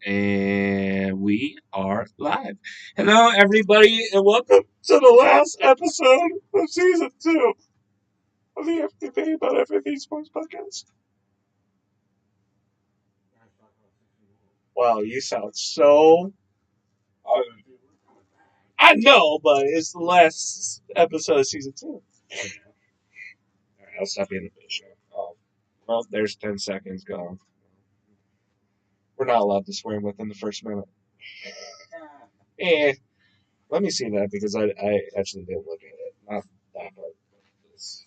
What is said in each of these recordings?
And we are live. Hello, everybody, and welcome to the last episode of season 2 of the FTV About Everything Sports Podcast. Wow, you sound so. I know, but it's the last episode of season 2. Alright, I'll stop being a bitch. Oh, well, there's 10 seconds gone. We're not allowed to swear within the first minute. Let me see that because I actually didn't look at it. Not that part. There's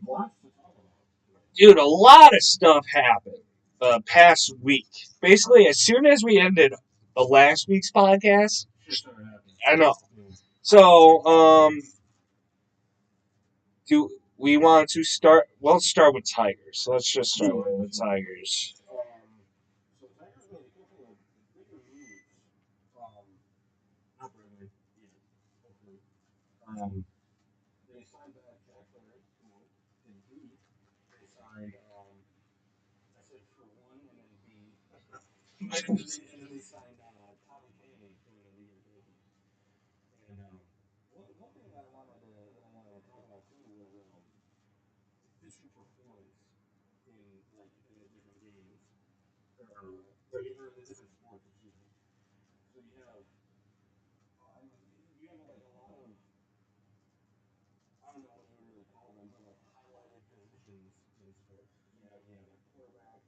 lots to talk about. Dude, a lot of stuff happened past week. Basically, as soon as we ended the last week's podcast, I know. So, do we want to start? Well, let's start with Tigers. Let's just start with the Tigers. So Tigers made a couple of bigger moves. Not really. They signed back Jack Leonard, and they signed, I said for one and then B. And then they signed Tommy Kane from the New York Yankees. And one thing I wanted to talk about too was pitching performance in the different games. Or in the different sports, excuse me. So you have like a lot of, I don't know what you would really call them, but like highlighted positions in sports. Like quarterback,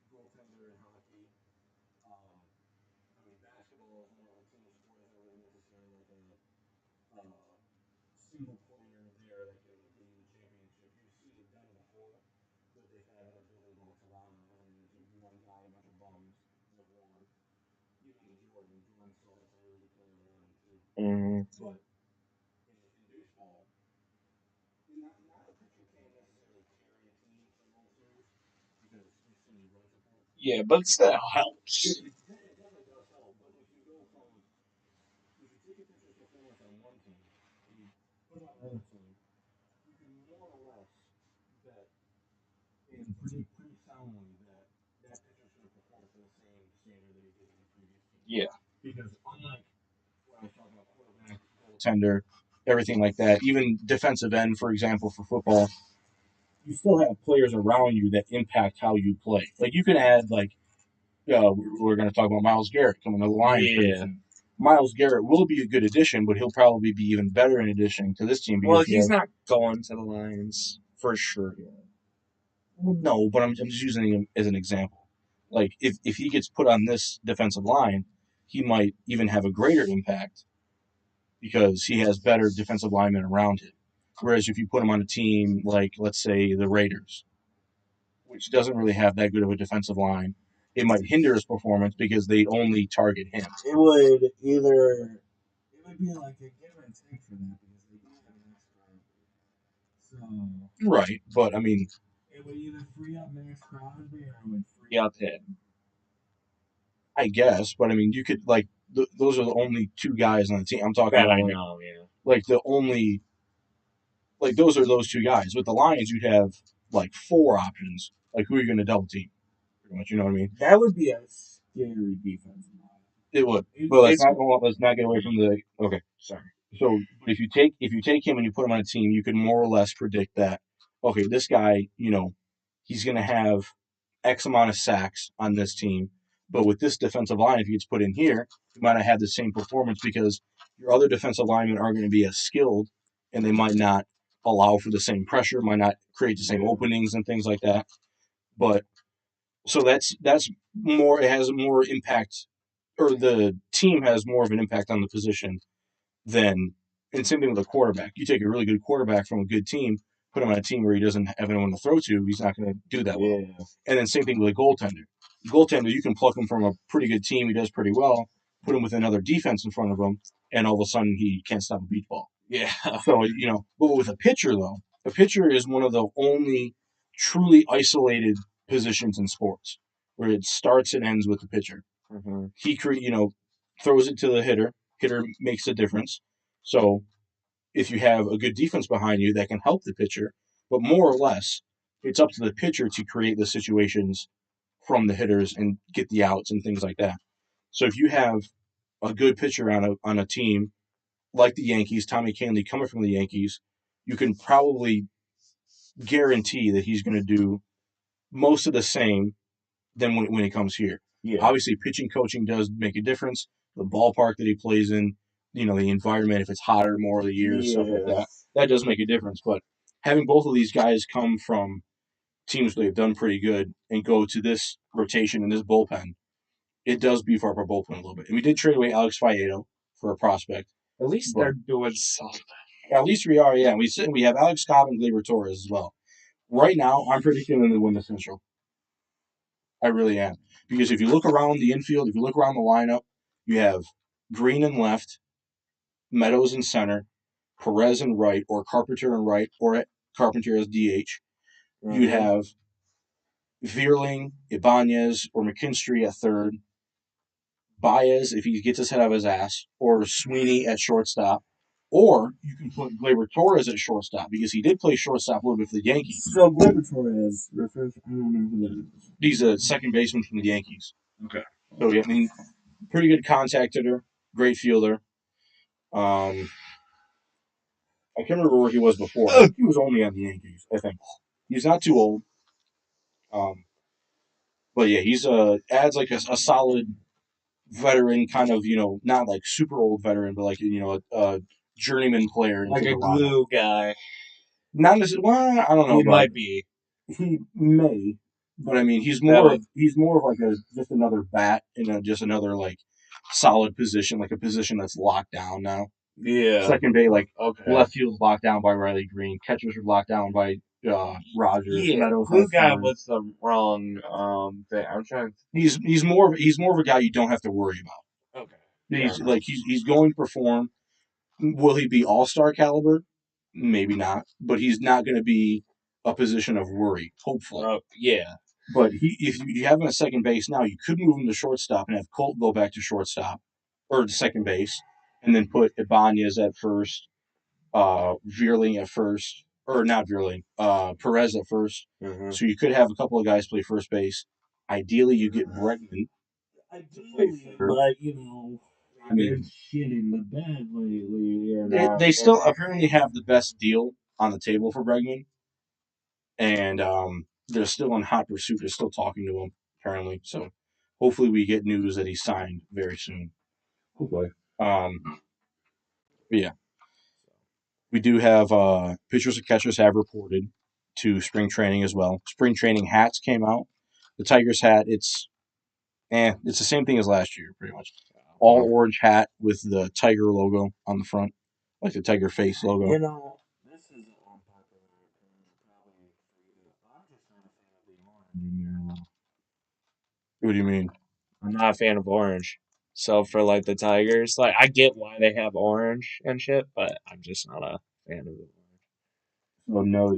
goaltender in hockey. Basketball is more of a team sport. It's not really necessarily like a single player there that can win the championship. You've seen it done before, but they've had a building blocks around them. And there's one guy, a bunch of bums, like one. Jordan still has some really good players around him too. But in baseball, not a pitcher can't necessarily carry a team for the whole series because there's so many run support. Yeah, but it still helps. It definitely does help. But if you go from, if you take a pitcher's performance on one team and you put it on another team, you can more or less bet and predict pretty soundly that pitcher's going to perform to the same standard that he did in the previous team. Yeah. Because unlike what I was talking about, quarterback, goaltender, everything like that, even defensive end, for example, for football, you still have players around you that impact how you play. Like you can add we're going to talk about Myles Garrett coming to the Lions. Yeah. Myles Garrett will be a good addition, but he'll probably be even better in addition to this team. Well, he's not going to the Lions for sure. Well, no, but I'm just using him as an example. Like if he gets put on this defensive line, he might even have a greater impact because he has better defensive linemen around him. Whereas if you put him on a team like, let's say, the Raiders, which doesn't really have that good of a defensive line, it might hinder his performance because they only target him. It would be like a give and take for that because they do have an extra. So right, but I mean, it would either free up Max Crosby or it would free up him. I guess, but I mean, you could those are the only two guys on the team. I'm talking about. I know, yeah. Like the only, those are those two guys. With the Lions, you'd have like 4 options. Like who are you going to double team? Pretty much, you know what I mean? That would be a scary defense. It would, but let's not get away from the. Okay, sorry. So if you take him and you put him on a team, you can more or less predict that. Okay, this guy, he's going to have X amount of sacks on this team, but with this defensive line, if he gets put in here, he might not have the same performance because your other defensive linemen aren't going to be as skilled, and they might not allow for the same pressure, might not create the same openings and things like that. But so that's more. It has more impact, or the team has more of an impact on the position than. And same thing with a quarterback. You take a really good quarterback from a good team, put him on a team where he doesn't have anyone to throw to, he's not going to do that well. And then same thing with a goaltender. Goaltender, you can pluck him from a pretty good team, he does pretty well, put him with another defense in front of him, and all of a sudden he can't stop a beach ball. Yeah. So, but with a pitcher, though, a pitcher is one of the only truly isolated positions in sports where it starts and ends with the pitcher. Mm-hmm. He, throws it to the hitter. Hitter makes a difference. So if you have a good defense behind you that can help the pitcher, but more or less, it's up to the pitcher to create the situations from the hitters and get the outs and things like that. So if you have a good pitcher on a team like the Yankees, Tommy Kahnle coming from the Yankees, you can probably guarantee that he's going to do most of the same than when he comes here. Yeah. Obviously, pitching coaching does make a difference. The ballpark that he plays in, the environment, if it's hotter more of the year, stuff like that does make a difference. But having both of these guys come from teams that have done pretty good and go to this rotation and this bullpen, it does beef up our bullpen a little bit. And we did trade away Alex Faedo for a prospect. At least they're doing something. At least we are, yeah. We have Alex Cobb and Gleyber Torres as well. Right now, I'm predicting them to win the Central. I really am. Because if you look around the infield, if you look around the lineup, you have Green in left, Meadows in center, Perez in right, or Carpenter in right, or Carpenter as DH. Mm-hmm. You'd have Vierling, Ibanez, or McKinstry at third, Baez if he gets his head out of his ass, or Sweeney at shortstop. Or you can put Gleyber Torres at shortstop because he did play shortstop a little bit for the Yankees. So Gleyber Torres, I don't know who that is. He's a second baseman from the Yankees. Okay. So yeah, I mean, pretty good contact hitter, great fielder. I can't remember where he was before. He was only on the Yankees, I think. He's not too old. But yeah, he's adds like a solid veteran, kind of, not like super old veteran, but like a journeyman player, like a glue guy. Not necessarily. Well, I don't know. He might be. He may, but I mean, he's more of like just another bat in just another like solid position, like a position that's locked down now. Yeah. Second base, like left field's locked down by Riley Green. Catchers are locked down by Rogers. Yeah, glue guy was the wrong thing. I'm trying. He's more of a guy you don't have to worry about. Okay. He's going to perform. Will he be all-star caliber? Maybe not, but he's not going to be a position of worry. Hopefully. Yeah. But if you have him at second base now, you could move him to shortstop and have Colt go back to shortstop or to second base, and then put Ibanez at first, Vierling at first, or not Vierling, Perez at 1st. Mm-hmm. So you could have a couple of guys play first base. Ideally, you get Bregman. Ideally, but I mean, shit in the bed lately. They still apparently have the best deal on the table for Bregman, and they're still in hot pursuit. They're still talking to him apparently. So hopefully, we get news that he's signed very soon. Hopefully. Yeah. We do have pitchers and catchers have reported to spring training as well. Spring training hats came out. The Tigers hat, it's the same thing as last year, pretty much. All orange hat with the Tiger logo on the front, like the Tiger face logo. This is unpopular opinion, probably for you. I'm just not a fan of the orange. What do you mean? I'm not a fan of orange. So for like the Tigers, like I get why they have orange and shit, but I'm just not a fan of it. So no,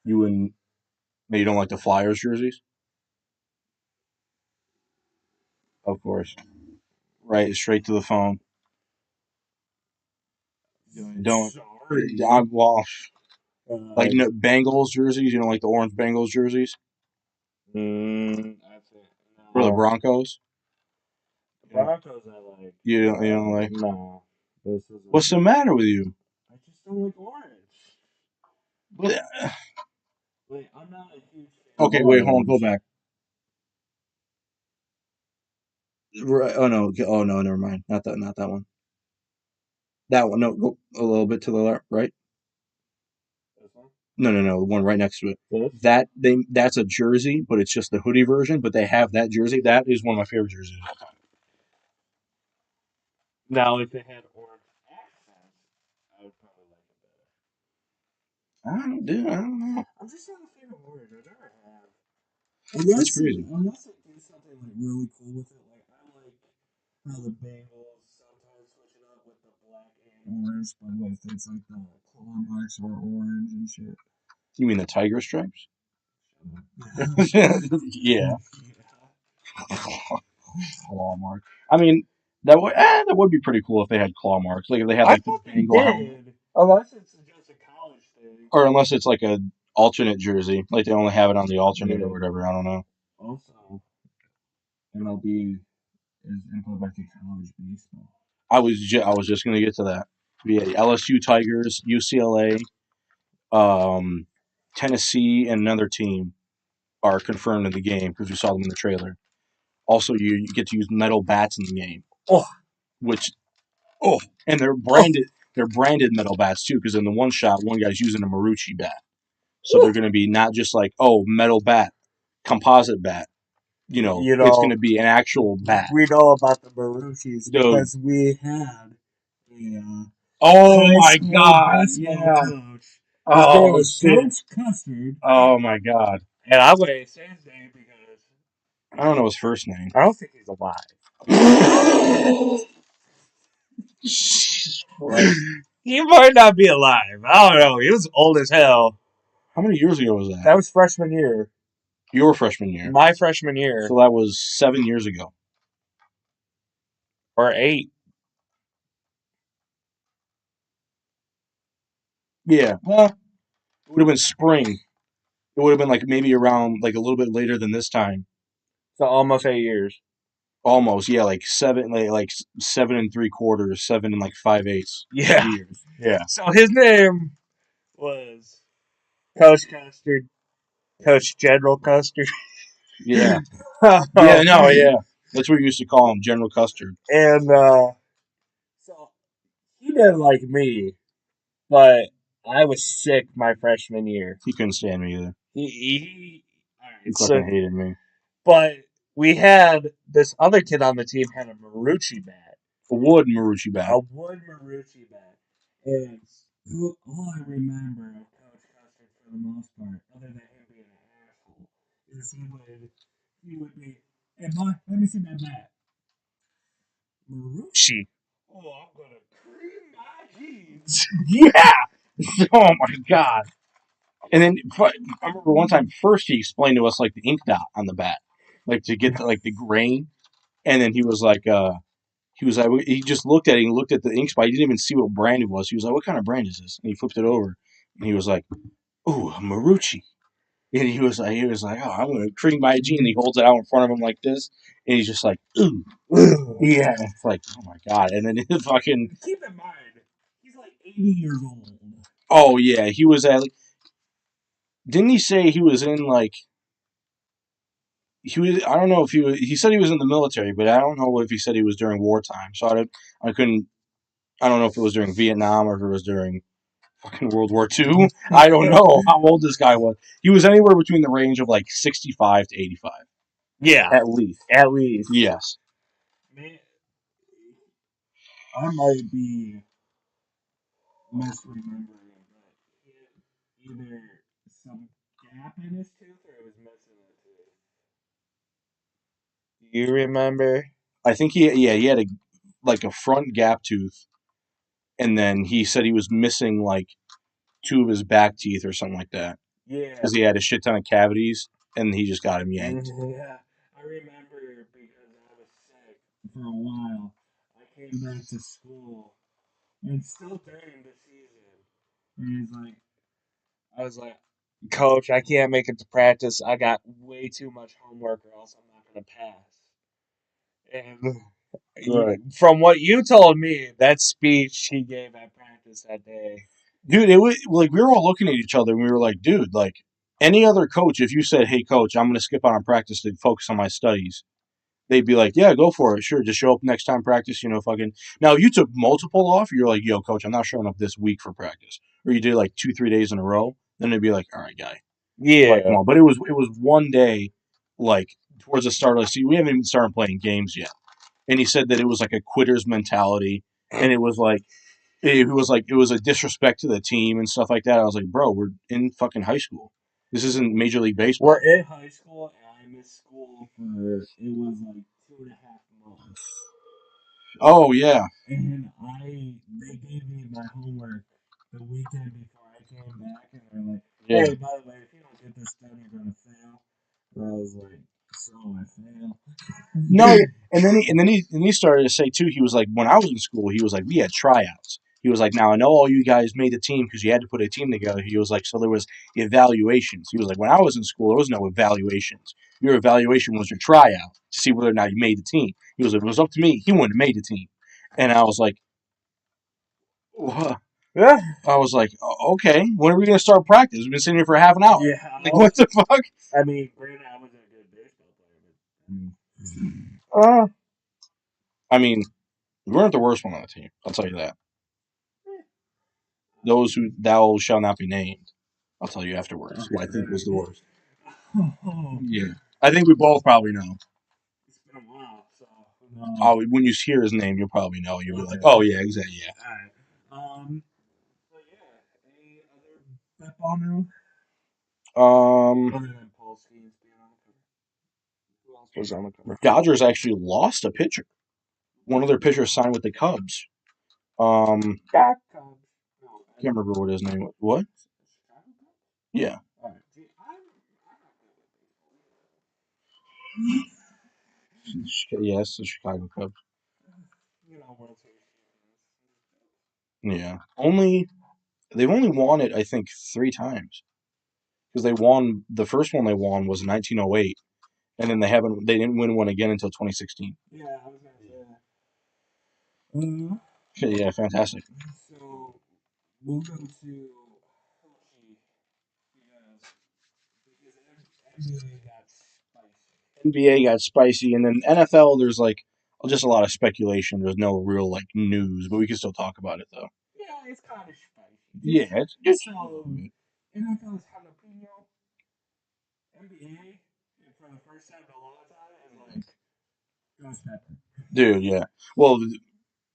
you wouldn't. You don't like the Flyers jerseys? Of course. Right, straight to the phone. Don't. Sorry. Like Bengals jerseys. You don't like the orange Bengals jerseys? Or the Broncos? Broncos I like. You don't like? No. What's the matter with you? I just don't like orange. But, wait, I'm not a huge fan. Okay, wait, hold on, go back. Right, oh no, never mind. Not that one. That one, no, go a little bit to the left, right? This one? No, the one right next to it. This? That's a jersey, but it's just the hoodie version. But they have that jersey. That is one of my favorite jerseys. Now, if it had orange accents, I would probably like it better. I don't know. I'm just not a fan of orange. I never have. That's crazy. Unless they do something like really cool with it. Like I like how the Bengals sometimes switch it up with the black and orange, but with it's like the claw marks are orange and shit. You mean the tiger stripes? Yeah. Claw mark. I mean, that would be pretty cool if they had claw marks. Like if they had like the Bengal helmet. Unless it's just a college thing. Or unless it's like a alternate jersey, like they only have it on the alternate or whatever. I don't know. Also, MLB is implementing college baseball. I was just going to get to that. Yeah, LSU Tigers, UCLA, um, Tennessee, and another team are confirmed in the game because we saw them in the trailer. Also, you get to use metal bats in the game, Oh, which oh, and they're branded. They're branded metal bats too, because in the one shot, one guy's using a Marucci bat, so they're going to be not just like metal bat, composite bat. you It's going know, to be an actual bat. we know about the Maruchis Dude. because we had a Oh high my school God! baseball Yeah. coach. His name Oh was shit! Coach Custard. Oh my God! And I'm going to say his name because I don't know his first name. I don't think he's alive. Christ. He might not be alive. I don't know. He was old as hell. How many years ago was that? That was freshman year. Your freshman year. My freshman year. So that was 7 years ago. Or 8. Yeah. Well, it would have been spring. It would have been like maybe around like a little bit later than this time. So almost 8 years. Almost, yeah, like 7 and 3/4, 7 and 5/8 Yeah. years. Yeah. So his name was Coach Custard. Coach General Custard. Yeah. Yeah, no, yeah. That's what we used to call him, General Custard. And so he didn't like me, but I was sick my freshman year. He couldn't stand me either. All He right, fucking hated me. but we had this other kid on the team had a Marucci bat. A wood Marucci bat. A wood Marucci bat. And all I remember of Coach Custard for the most part, other than him being an asshole, is he would be, hey boy, let me see that bat. Marucci. Oh, I'm gonna cream my jeans. Yeah. Oh my God. And then I remember one time first he explained to us like the ink dot on the bat, like to get like the grain, and then he was like, he just looked at it and looked at the ink spot. He didn't even see what brand it was. He was like, "What kind of brand is this?" And he flipped it over, and he was like, "Ooh, Marucci." And he was like, "Oh, I'm gonna cream my jean." And he holds it out in front of him like this, and he's just like, "Ooh, yeah." It's like, oh my God. And then it fucking. Keep in mind, he's like 80 years old. Oh yeah, he was at. Didn't he say he was in like? He was. I don't know if he was. He said he was in the military, but I don't know if he said he was during wartime. So I couldn't. I don't know if it was during Vietnam or if it was during fucking World War II. I don't know how old this guy was. He was anywhere between the range of like 65 to 85. Yeah, At least. at least. Yes. Man, I might be misremembering, but he had either some gap in his tooth or it was missing a tooth. Do you remember? I think he had a front gap tooth, and then he said he was missing like two of his back teeth or something like that. Yeah. Because he had a shit ton of cavities, and he just got him yanked. Yeah, I remember because I was sick for a while. I came back to school, and still during the season, and I was like, Coach, I can't make it to practice. I got way too much homework, or else I'm not gonna pass. And from what you told me, that speech he gave at practice that day, dude, it was like we were all looking at each other and we were like, dude, like any other coach, if you said, "Hey, coach, I'm going to skip out on practice to focus on my studies," they'd be like, "Yeah, go for it. Sure, just show up next time practice." Fucking. Now, if you took multiple off, you're like, "Yo, coach, I'm not showing up this week for practice," or you did like 2-3 days in a row, then they'd be like, "All right, guy, yeah, like, come on." But it was one day, like towards the start of the season, we haven't even started playing games yet, and he said that it was like a quitter's mentality, and it was like it was a disrespect to the team and stuff like that. I was like, bro, we're in fucking high school. This isn't Major League Baseball. we're in high school, and I missed school for it was like 2.5 months. Oh yeah. And they gave me my homework the weekend before I came back, and they're like, Yeah. "Hey, by the way, if you don't get this done, you're gonna fail." And I was like, "So I fail?" No, and then he started to say too. He was like, when I was in school, he was like, we had tryouts. He was like, now I know all you guys made the team because you had to put a team together. He was like, so there was evaluations. He was like, when I was in school, there was no evaluations. Your evaluation was your tryout to see whether or not you made the team. He goes, if it was up to me, he wouldn't have made the team. And I was like, "Wha-" Yeah. I was like, okay, when are we going to start practice? We've been sitting here for half an hour. Yeah. Like, what the fuck? I mean, granted, I wasn't a good baseball player, Uh, I mean, we weren't the worst one on the team. I'll tell you that. Those who thou shall not be named. I'll tell you afterwards who I think was the worst. Yeah. I think we both probably know. It's been a while, so Oh, when you hear his name, you'll probably know. You'll be like, oh, yeah, exactly, yeah. Alright. But yeah, any other football news? Other than Paul Skeens being on the cover. Who else was on the cover? Dodgers actually lost a pitcher. One of their pitchers signed with the Cubs. Cubs. No, Can't remember what his name was. What? Chicago Cubs? Yeah. Alright. See, I'm not good with baseball. Yes, the Chicago Cubs. You know, World Series champions. Yeah. They've only won it, I think, 3 times. Because they won the first one they won was 1908, and then they didn't win one again until 2016. Yeah, I was gonna say that. Yeah, fantastic. So we'll go to Hershey because NBA got spicy. NBA got spicy, and then NFL, there's like just a lot of speculation. There's no real like news, but we can still talk about it though. Yeah, it's kind of spicy. Yeah, it's just So NFL's jalapeno, NBA, and for the first time in a long time, is like ghost pepper. dude. Yeah. Well, the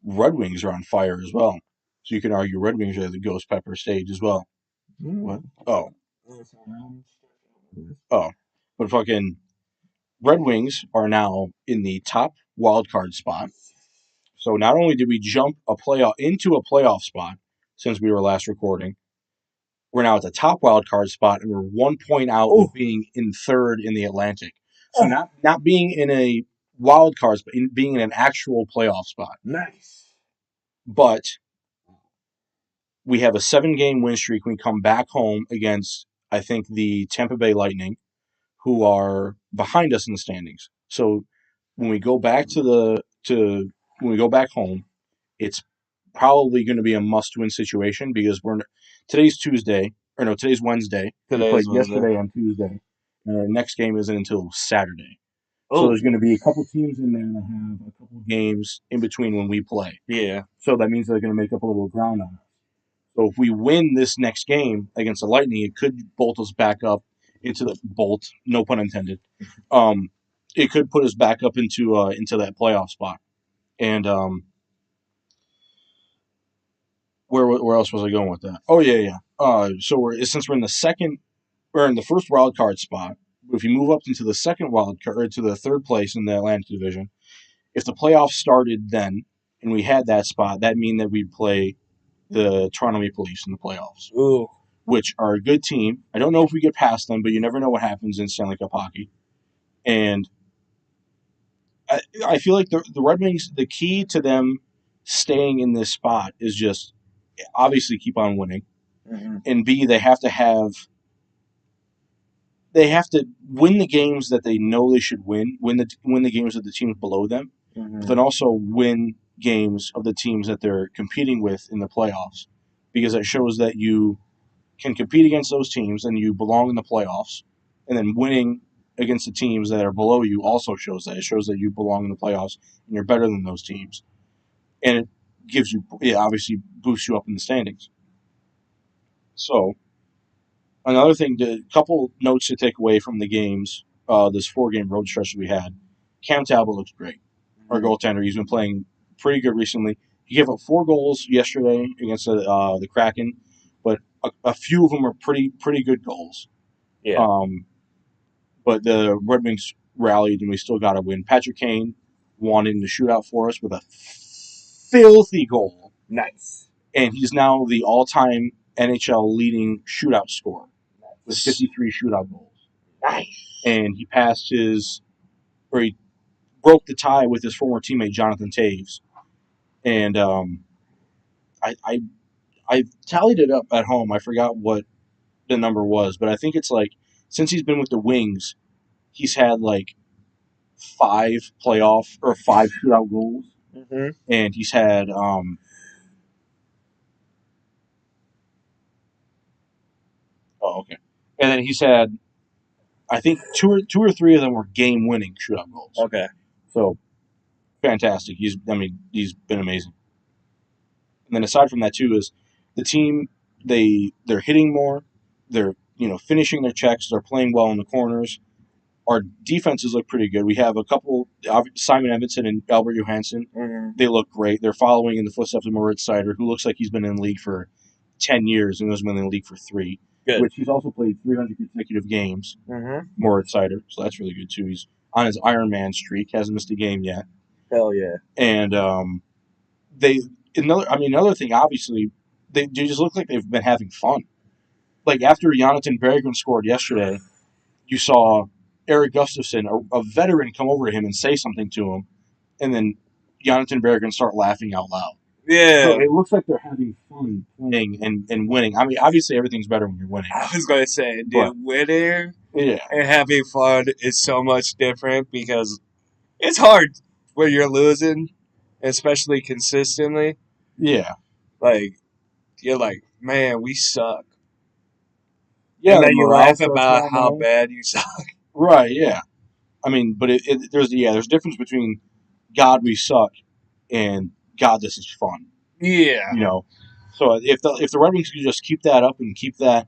Red Wings are on fire as well, so you can argue Red Wings are the ghost pepper stage as well. What? Oh, oh, but fucking Red Wings are now in the top wild card spot. So not only did we jump into a playoff spot since we were last recording, we're now at the top wild card spot, and we're 1 point out of being in third in the Atlantic. So not being in a wild card, but being in an actual playoff spot. Nice. But we have a 7-game win streak. We come back home against, I think, the Tampa Bay Lightning, who are behind us in the standings. So when we go back when we go back home, it's probably going to be a must-win situation because today's Tuesday, or no, today's Wednesday. We played yesterday on Tuesday, and our next game isn't until Saturday. So there's going to be a couple teams in there that have a couple games in between when we play. Yeah. So that means they're going to make up a little ground on us. So if we win this next game against the Lightning, it could bolt us back up into the bolt, no pun intended. It could put us back up into that playoff spot. And where else was I going with that? Oh yeah. So since we're in the first wild card spot, if you move up into the second wild card or to the third place in the Atlantic Division, if the playoffs started then and we had that spot, that mean that we'd play the Toronto Maple Leafs in the playoffs. Ooh. Which are a good team. I don't know if we get past them, but you never know what happens in Stanley Cup hockey. And I feel like the Red Wings, the key to them staying in this spot is just obviously keep on winning, and B, they have to win the games that they know they should win the games of the teams below them, but then also win games of the teams that they're competing with in the playoffs, because it shows that you can compete against those teams and you belong in the playoffs, and then winning against the teams that are below you also shows that. It shows that you belong in the playoffs and you're better than those teams. And it gives you, obviously boosts you up in the standings. So, another thing, a couple notes to take away from the games, this 4-game road stretch that we had. Cam Talbot looks great. Our goaltender, he's been playing pretty good recently. He gave up 4 goals yesterday against the Kraken, but a few of them are pretty good goals. Yeah. But the Red Wings rallied, and we still got to win. Patrick Kane won in the shootout for us with a filthy goal. Nice. And he's now the all-time NHL leading shootout scorer with 53 shootout goals. Nice. And he he broke the tie with his former teammate Jonathan Taves. And I tallied it up at home. I forgot what the number was, but I think it's like, since he's been with the Wings, he's had like 5 shootout goals, and he's had oh okay, and then he's had I think two or three of them were game winning shootout goals. Okay. So fantastic. He's been amazing. And then aside from that too is the team they're hitting more, they're finishing their checks, they're playing well in the corners. Our defenses look pretty good. We have a couple Simon Edmondson and Albert Johansson. Mm-hmm. They look great. They're following in the footsteps of Moritz Seider, who looks like he's been in the league for 10 years and has been in the league for 3. Good. Which he's also played 300 consecutive games. Mm-hmm. Moritz Seider, so that's really good too. He's on his Iron Man streak, hasn't missed a game yet. Hell yeah. And another thing, obviously, they just look like they've been having fun. Like after Jonathan Berggren scored yesterday, you saw Eric Gustafsson, a veteran, come over to him and say something to him, and then Jonathan Berggren start laughing out loud. Yeah. So it looks like they're having fun playing and winning. I mean, obviously everything's better when you're winning. I was going to say, dude, But- winning Yeah. and having fun is so much different because it's hard when you're losing, especially consistently. Yeah. Like, you're like, man, we suck. Yeah. And then the you morale laugh starts about going how down. bad you suck. Right, yeah. I mean, but there's a difference between God, we suck, and God, this is fun. Yeah. So if the Red Wings could just keep that up and keep that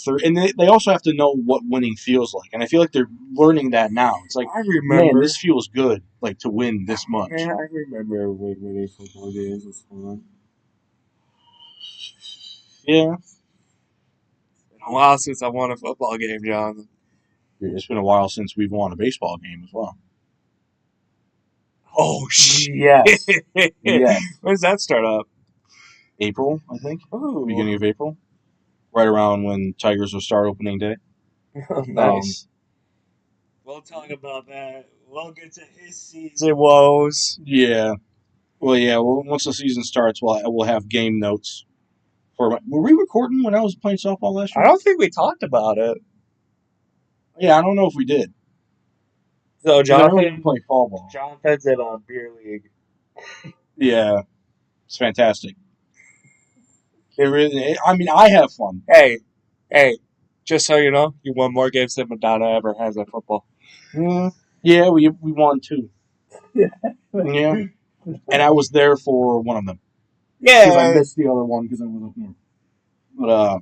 third, and they also have to know what winning feels like, and I feel like they're learning that now. It's like, I remember. man, this feels good, like to win this much. Man, I remember when winning football games was fun. Yeah, It's been a while since I won a football game, John. it's been a while since we've won a baseball game as well. Oh, shit. Yes. Yes. When does that start up? April, I think. Ooh. Beginning of April, right around when Tigers will start opening day. Nice. We'll talk about that. We'll get to his season woes. Yeah. Well, yeah. Well, once the season starts, we'll have game notes. Were we recording when I was playing softball last year? I don't think we talked about it. Yeah, I don't know if we did. So I Jonathan didn't play fall ball. Jonathan's in a beer league. Yeah, it's fantastic. It really. I mean, I have fun. Hey, just so you know, you won more games than Madonna ever has at football. Yeah, we won 2. Yeah, and I was there for one of them. Because I missed the other one because I was up north. But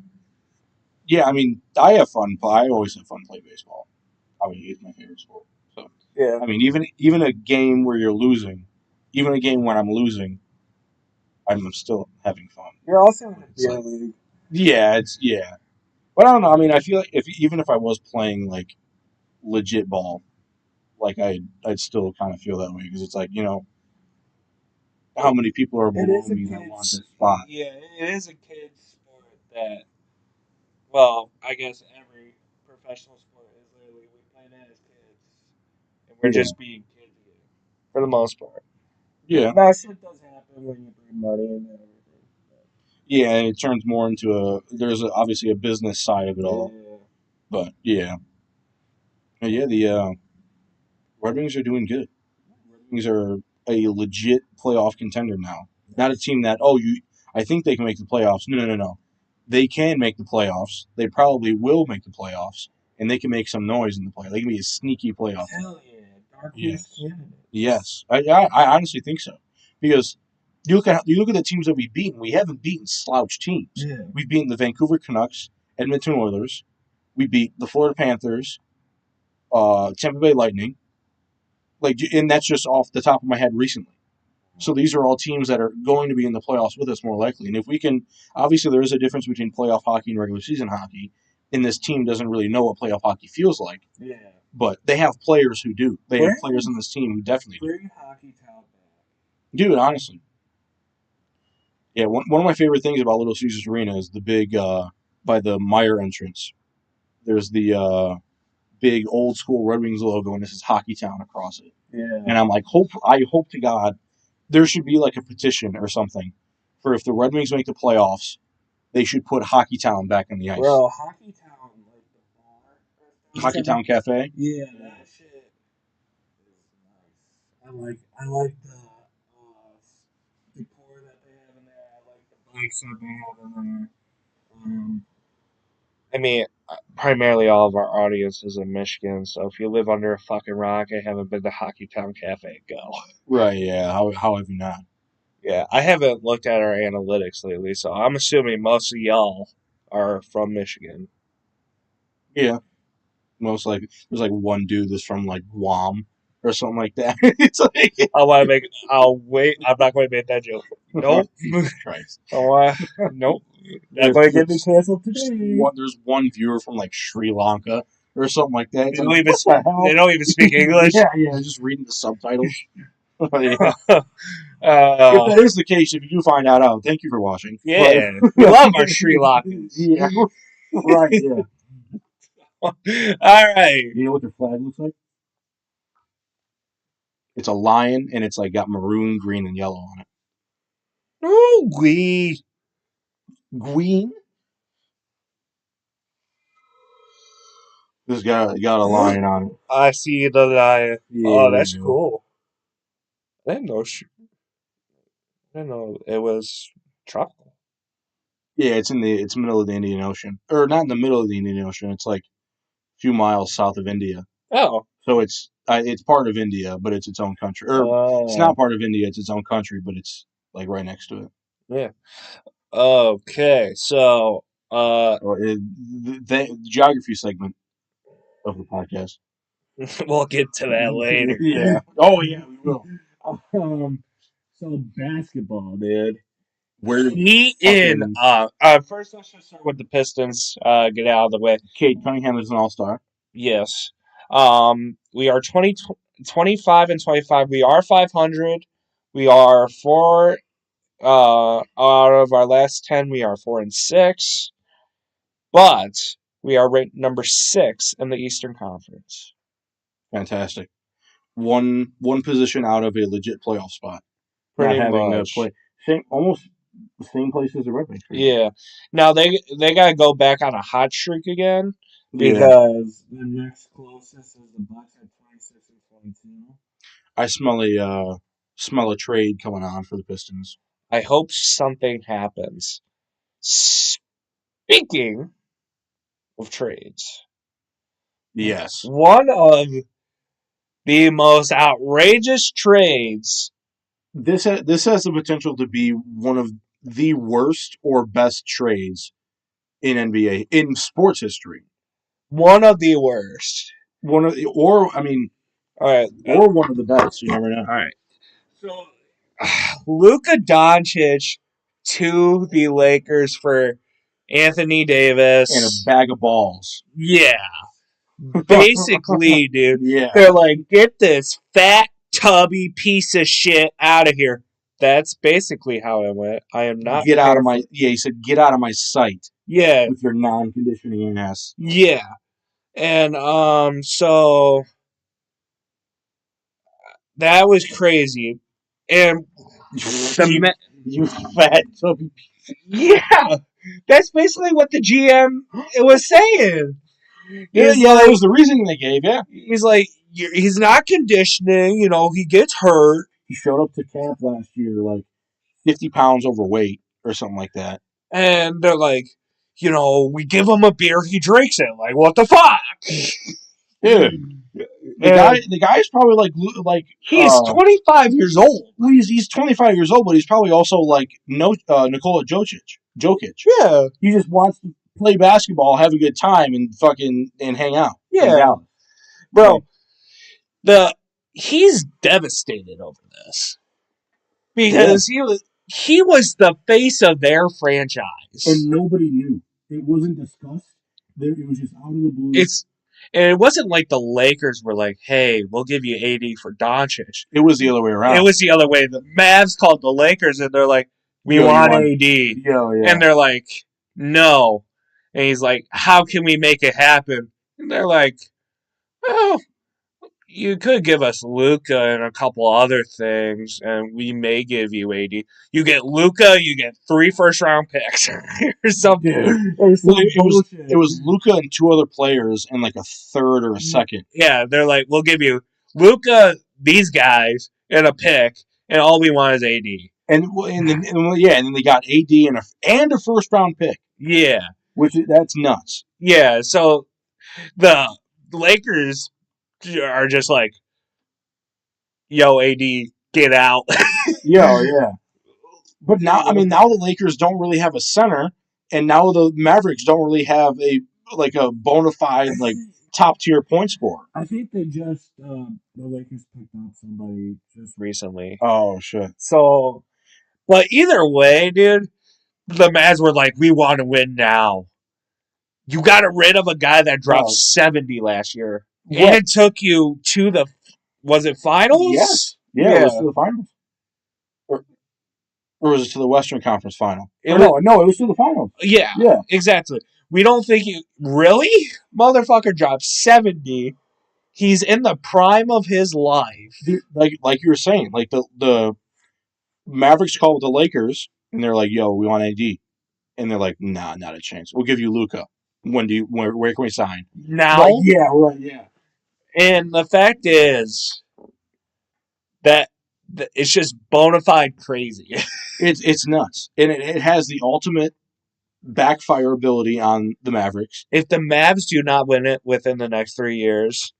yeah, I mean, I have fun. I always have fun playing baseball. I mean, it's my favorite sport. So Yeah. I mean, even a game where you're losing, even a game when I'm losing, I'm still having fun. You're also in a It's beer like- league. Yeah, but I don't know. I mean, I feel like even if I was playing like legit ball, like I'd still kind of feel that way because it's like how many people are below me that want this spot. Yeah, it is a kid's sport that. Well, I guess every professional sport is literally we play it as kids, and we're Yeah. just being kids again, for the most part. Yeah, Now, shit does happen when you bring money in and everything. yeah, and it turns more into there's obviously a business side of it all, but yeah, the Red Wings are doing good. Red Wings are a legit playoff contender now. Not a team that I think they can make the playoffs. No. They can make the playoffs. They probably will make the playoffs, and they can make some noise in the playoffs. They can be a sneaky playoff team. Hell yeah, dark Yes. candidate. Yes, I honestly think so because you look at the teams that we've beaten. We haven't beaten slouch teams. Yeah. We've beaten the Vancouver Canucks, Edmonton Oilers. We beat the Florida Panthers, Tampa Bay Lightning. And that's just off the top of my head recently. So these are all teams that are going to be in the playoffs with us more likely. And if we can, obviously there is a difference between playoff hockey and regular season hockey. And this team doesn't really know what playoff hockey feels like. Yeah. But they have players who do. They have Bring- players in this team who definitely do. Bring hockey talent back. Dude, honestly. Yeah, one of my favorite things about Little Caesars Arena is the big, by the Meyer entrance, there's the big old school Red Wings logo, and this is Hockey Town across it. Yeah. And I'm like, I hope to God there should be like a petition or something for if the Red Wings make the playoffs, they should put Hockey Town back in the ice. Bro, hockey town, like the bar Hockey Town Cafe. Yeah, that shit is nice. I like the decor that they have in there. I like the bikes that they have in there. Um, I mean, primarily all of our audience is in Michigan, so if you live under a fucking rock and haven't been to Hockey Town Cafe, go. Right. Yeah. How have you not? Yeah, I haven't looked at our analytics lately, so I'm assuming most of y'all are from Michigan. Yeah. Most likely, there's like one dude that's from like Guam or something like that. It's like I'll wait. I'm not going to make that joke. Nope. Jesus Christ. Nope. Not going to get me canceled today. There's one viewer from like Sri Lanka or something like that. It's They like, don't even what the hell? they don't even speak English. Yeah, just reading the subtitles. Yeah. Uh, If that is the case, if you do find that out, thank you for watching. yeah, we love our Sri Lankans. Yeah. Right, yeah. All right. You know what their flag looks like? It's a lion, and it's like got maroon, green, and yellow on it. Ooh, we. Green? This got a lion on it. I see the lion. Yeah, Oh, there that's you go. cool. I didn't know. I didn't know it was tropical. Yeah, it's middle of the Indian Ocean, or not in the middle of the Indian Ocean. It's like a few miles south of India. Oh. So it's part of India, but it's its own country. Or it's not part of India; it's its own country, but it's like right next to it. Yeah. Okay. So. The geography segment of the podcast. We'll get to that later. Yeah. Oh yeah, we will. So basketball, dude. Where He in. fucking First, let's just start with the Pistons. Get out of the way. Cade Cunningham is an all-star. Yes. We are 25 and 25. We are 500. We are four. Out of our last 10, we are 4-6. But we are ranked number 6 in the Eastern Conference. Fantastic. One position out of a legit playoff spot. Pretty Not having much. to play almost the same place as the Red Wings. Yeah. Now they got to go back on a hot streak again Yeah. because the next closest is the Bucks at 26 and 22. I smell a trade coming on for the Pistons. I hope something happens. Speaking of trades, Yes. one of the most outrageous trades. This has the potential to be one of the worst or best trades in NBA in sports history. One of the worst. All right, or one of the best. You never know. All right. So, Luka Doncic to the Lakers for Anthony Davis and a bag of balls. Yeah, basically, dude. Yeah, they're like, get this fat tubby piece of shit out of here. That's basically how it went. I am not. Get out of my. Yeah, he said, get out of my sight. Yeah, with your non-conditioning ass. Yeah, and so that was crazy, and you fat tubby. Yeah, that's basically what the GM was saying. Yeah, that was the reasoning they gave. Yeah, he's like, he's not conditioning. You know, he gets hurt. He showed up to camp last year like 50 pounds overweight or something like that. And they're like, you know, we give him a beer, he drinks it. Like, what the fuck? Dude. The guy is probably like he's 25 years old. Well, he's 25 years old, but he's probably also like Nikola Jokic. Yeah, he just wants to play basketball, have a good time, and hang out. Yeah, bro. He's devastated over this because he was the face of their franchise, and nobody knew. It wasn't discussed. It was just out of the blue. And it wasn't like the Lakers were like, hey, we'll give you 80 for Doncic. It was the other way around. It was the other way. The Mavs called the Lakers, and they're like, we want AD. Yeah. And they're like, no. And he's like, how can we make it happen? And they're like, oh, you could give us Luca and a couple other things, and we may give you 80. You get Luca, you get 3 first-round picks or something. Dude, Or some well, it bullshit. was Luca and 2 other players and like a third or a second. Yeah, they're like, we'll give you Luca, these guys, and a pick, and all we want is AD. And then they got AD and a first round pick, Yeah, that's nuts. yeah. So the Lakers are just like, yo, AD, get out. Yeah. But now the Lakers don't really have a center, and now the Mavericks don't really have a bona fide like top tier point scorer. I think they just the Lakers picked up somebody just recently. Oh shit! So, but either way, dude, the Mavs were like, we want to win now. You got rid of a guy that dropped 70 last year, and Right. it took you to the was it finals? Yes. Yeah, it was to the finals. Or was it to the Western Conference final? No, it was to the finals. Yeah, Yeah. exactly. We don't think you really, motherfucker dropped 70. He's in the prime of his life. Like you were saying, like the Mavericks called the Lakers, and they're like, "Yo, we want AD," and they're like, "Nah, not a chance. We'll give you Luca. Where can we sign?" Now, Like, yeah, right, yeah. and the fact is that it's just bona fide crazy. It's nuts, and it has the ultimate backfire ability on the Mavericks. If the Mavs do not win it within the next 3 years,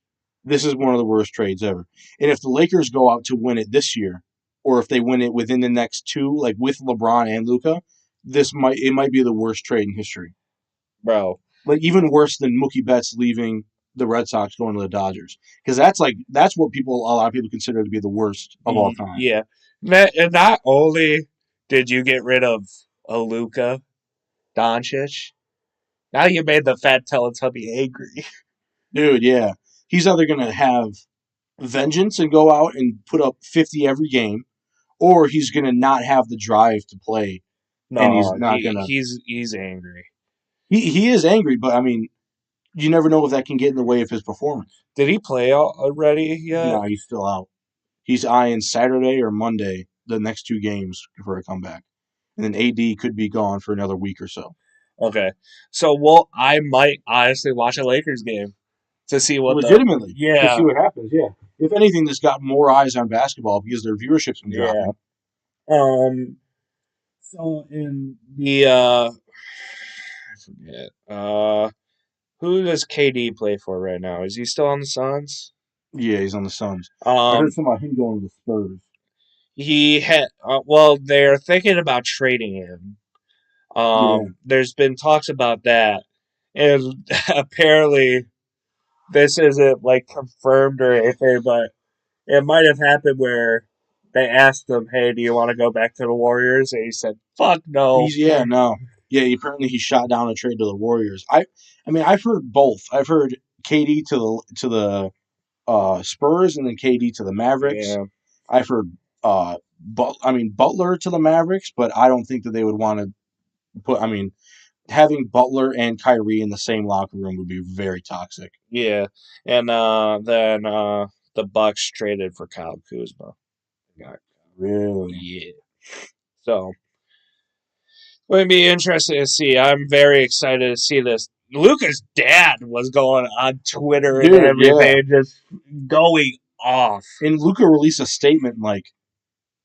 This is one of the worst trades ever. And if the Lakers go out to win it this year, or if they win it within the next two, like with LeBron and Luca, it might be the worst trade in history. bro, Like even worse than Mookie Betts leaving the Red Sox going to the Dodgers, because that's what a lot of people consider to be the worst of all time. Yeah. And not only did you get rid of a Luka Doncic, now you made the fat Teletubby angry. Dude, yeah, he's either gonna have vengeance and go out and put up 50 every game, or he's gonna not have the drive to play, and he's No, not gonna. he's angry. He is angry, but I mean, you never know if that can get in the way of his performance. Did he play already yet? No, he's still out. He's eyeing Saturday or Monday, the next 2 games for a comeback, and then AD could be gone for another week or so. Okay. So, I might honestly watch a Lakers game to see what Legitimately, to yeah. see what happens. Yeah, if anything, this got more eyes on basketball because their viewership's been dropping. So in the I forget. Who does KD play for right now? Is he still on the Suns? Yeah, he's on the Suns. I heard something about him going to the Spurs. He had well, they're thinking about trading him. There's been talks about that, and apparently this isn't like confirmed or anything, but it might have happened where they asked him, "Hey, do you want to go back to the Warriors?" And he said, "Fuck no." No. Yeah, apparently he shot down a trade to the Warriors. I mean, I've heard both. I've heard KD to the Spurs and then KD to the Mavericks. Yeah. I've heard Butler to the Mavericks, but I don't think that they would want to put. I mean, having Butler and Kyrie in the same locker room would be very toxic. Yeah, and then the Bucks traded for Kyle Kuzma. Really? Yeah. So it'd be interesting to see. I'm very excited to see this. Luca's dad was going on Twitter and everything, just going off. And Luca released a statement like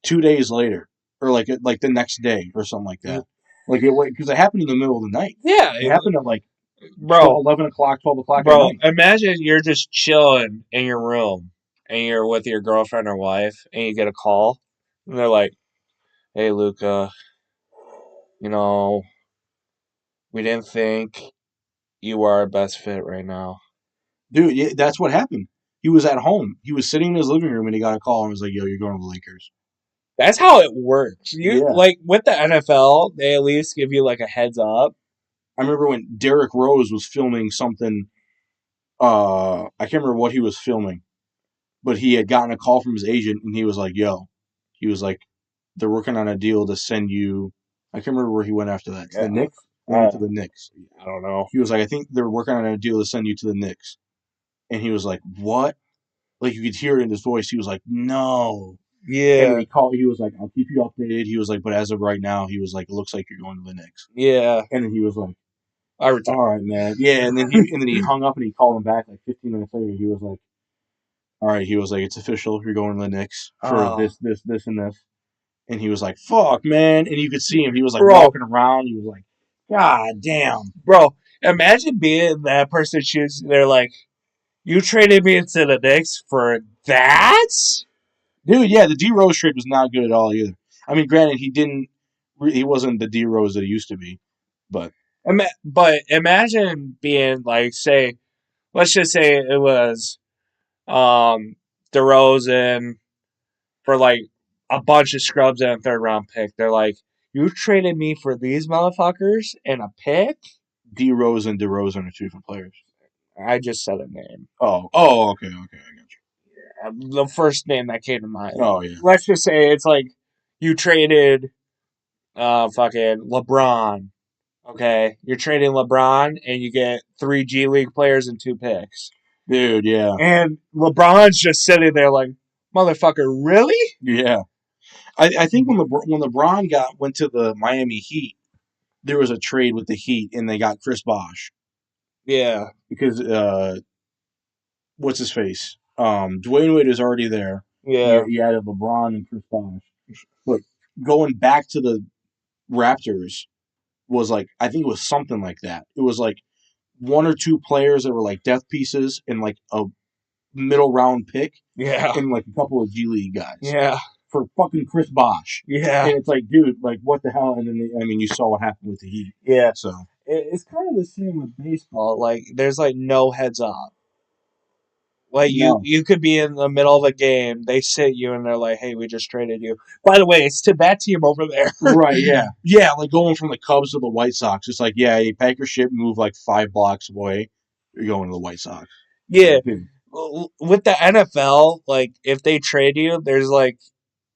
2 days later, or like the next day, or something like that. Like because it happened in the middle of the night. Yeah, it happened at like 11 o'clock, 12 o'clock at night. Imagine you're just chilling in your room and you're with your girlfriend or wife, and you get a call, and they're like, "Hey, Luca, we didn't think you are our best fit right now." Dude, yeah, that's what happened. He was at home. He was sitting in his living room and he got a call and was like, "Yo, you're going to the Lakers." That's how it works. Like with the NFL, they at least give you like a heads up. I remember when Derrick Rose was filming something. I can't remember what he was filming, but he had gotten a call from his agent and he was like, "Yo," he was like, "They're working on a deal to send you." I can't remember where he went after that. To the Knicks. He went to the Knicks. I don't know. He was like, "I think they're working on a deal to send you to the Knicks," and he was like, "What?" Like you could hear it in his voice. He was like, "No." And Yeah. he was like, "I'll keep you updated." He was like, "But as of right now," he was like, "It looks like you're going to the Knicks." Yeah. And then he was like, I "All retired. right, man." Yeah. And then he hung up and he called him back like 15 minutes later. He was like, "All right." He was like, "It's official. You're going to the Knicks for Oh, this, and this." And he was like, "Fuck, man!" And you could see him. He was like bro, walking around. He was like, "God damn, bro. Imagine being that person shoes. They're like, you traded me into the Knicks for that? dude!" Yeah, the D Rose trade was not good at all either. I mean, granted, he wasn't the D Rose that he used to be, but But imagine being like, say, let's just say it was um DeRozan for like a bunch of scrubs and a third round pick. They're like, you traded me for these motherfuckers and a pick? D Rose and DeRozan are two different players. I just said a name. Okay, I got The first name that came to mind. you. Oh yeah, Let's just say it's like you traded fucking LeBron. Okay, you're trading LeBron and you get 3 G League players and 2 picks. dude, yeah, And LeBron's just sitting there like, motherfucker, really? yeah. I think when LeBron went to the Miami Heat, there was a trade with the Heat and they got Chris Bosh Yeah, because what's his face? Dwayne Wade is already there. yeah, He added LeBron and Chris Bosh, but going back to the Raptors was like I think it was something like that. It was like one or two players that were like death pieces and like a middle round pick yeah, and like a couple of G League guys yeah, for fucking Chris Bosh. yeah, And it's like, dude, like what the hell? And then I mean, you saw what happened with the Heat. yeah. So It's kind of the same with baseball. Like, there's like no heads up. Like no, you could be in the middle of a game, they sit you and they're like, "Hey, we just traded you." By the way, it's to that team over there. right? Yeah, yeah. Like going from the Cubs to the White Sox, it's like, yeah, you pack your shit, move like 5 blocks away, you're going to the White Sox. Yeah, Like, dude, with the NFL, like if they trade you,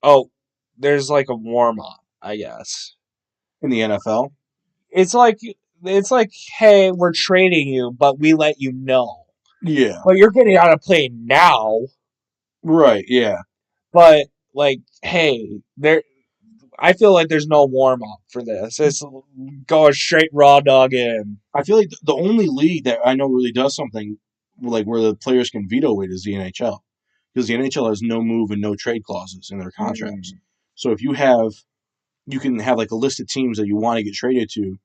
oh, there's like a warm up, I guess. in the NFL, It's like it's like, hey, we're trading you, but we let you know. yeah, But you're getting on a plane now. right, yeah. But like, hey, there. I feel like there's no warm up for this. It's going straight raw dog in. I feel like the only league that I know really does something like where the players can veto it is the NHL because the NHL has no move and no trade clauses in their contracts. Mm, So if you can have like a list of teams that you want to get traded to,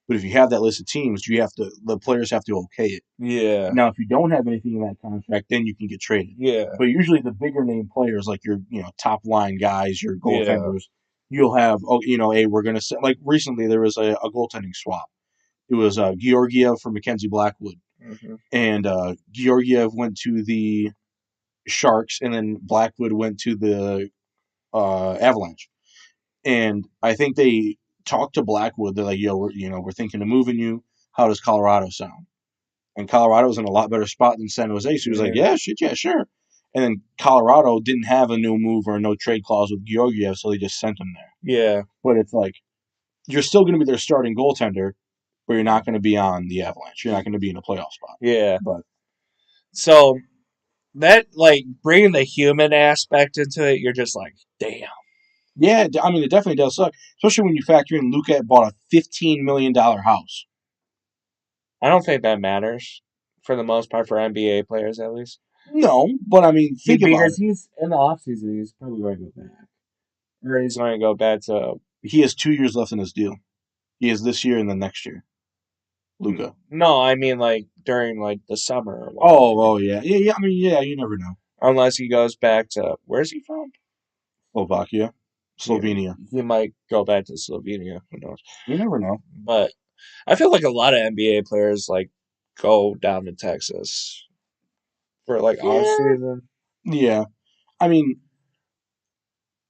but if you have that list of teams, the players have to okay it. yeah, Now, if you don't have anything in that contract, then you can get traded. yeah, But usually, the bigger name players, like your top line guys, your yeah, goaltenders, you'll have hey, we're gonna set like recently there was a goaltending swap. It was Georgiev for Mackenzie Blackwood, hmm, and Georgiev went to the Sharks, and then Blackwood went to the Avalanche. And I think they talked to Blackwood. They're like, "Yo, we're thinking of moving you. How does Colorado sound?" And Colorado's in a lot better spot than San Jose. So he was like, yeah, "Yeah, shit, yeah, sure." And then Colorado didn't have a no move or no trade clause with Georgiev, so they just sent him there. yeah, But it's like you're still going to be their starting goaltender, but you're not going to be on the Avalanche. You're not going to be in a playoff spot. yeah. But So that like bringing the human aspect into it, you're just like, damn. yeah, I mean, it definitely does suck, especially when you factor in Luka bought a $15 million house. I don't think that matters for the most part for NBA players at least. No, but I mean, think about Because it. he's in the offseason, he's probably going to go back. Or he's going to go back to. He has 2 years left in his deal. He has this year and then next year. Luka. No, I mean like during like the summer or whatever. Oh, yeah, yeah, yeah. I mean, yeah, you never know. Unless he goes back to. Where's he from? Slovakia, He, Slovenia. he might go back to Slovenia. Who knows? You never know. But I feel like a lot of NBA players like go down to Texas for like off Yeah, season. yeah. I mean,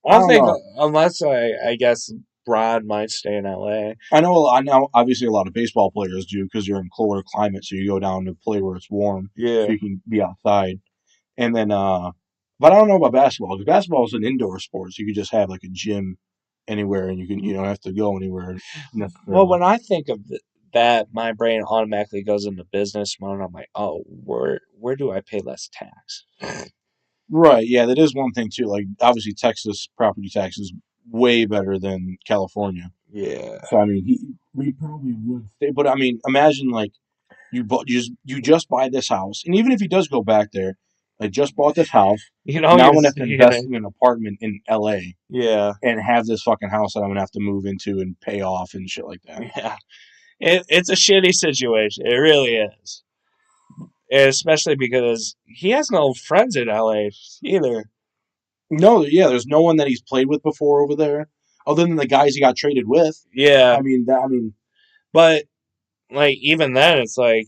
I I don't don't think know. unless I guess Braun might stay in LA. I know. Obviously, a lot of baseball players do because you're in colder climate, so you go down to play where it's warm, Yeah. so you can be outside. And then, but I don't know about basketball because basketball is an indoor sport, so you could just have like a gym anywhere, and you don't have to go anywhere Well, necessarily. when I think of that, my brain automatically goes into business mode. I'm like, oh, where do I pay less tax? Right. Yeah, that is one thing too. Like obviously, Texas property tax is way better than California. Yeah. So I mean, we probably would stay. But I mean, imagine like you just buy this house, and even if he does go back there, I just bought this house. You know, Now I'm you're, gonna have to you're invest gonna, in an apartment in L.A. yeah, and have this fucking house that I'm gonna have to move into and pay off and shit like that. yeah. It's a shitty situation. It really is. Especially because he has no friends in LA either. No, yeah, there's no one that he's played with before over there, other than the guys he got traded with. Yeah, I mean, but like even then, it's like,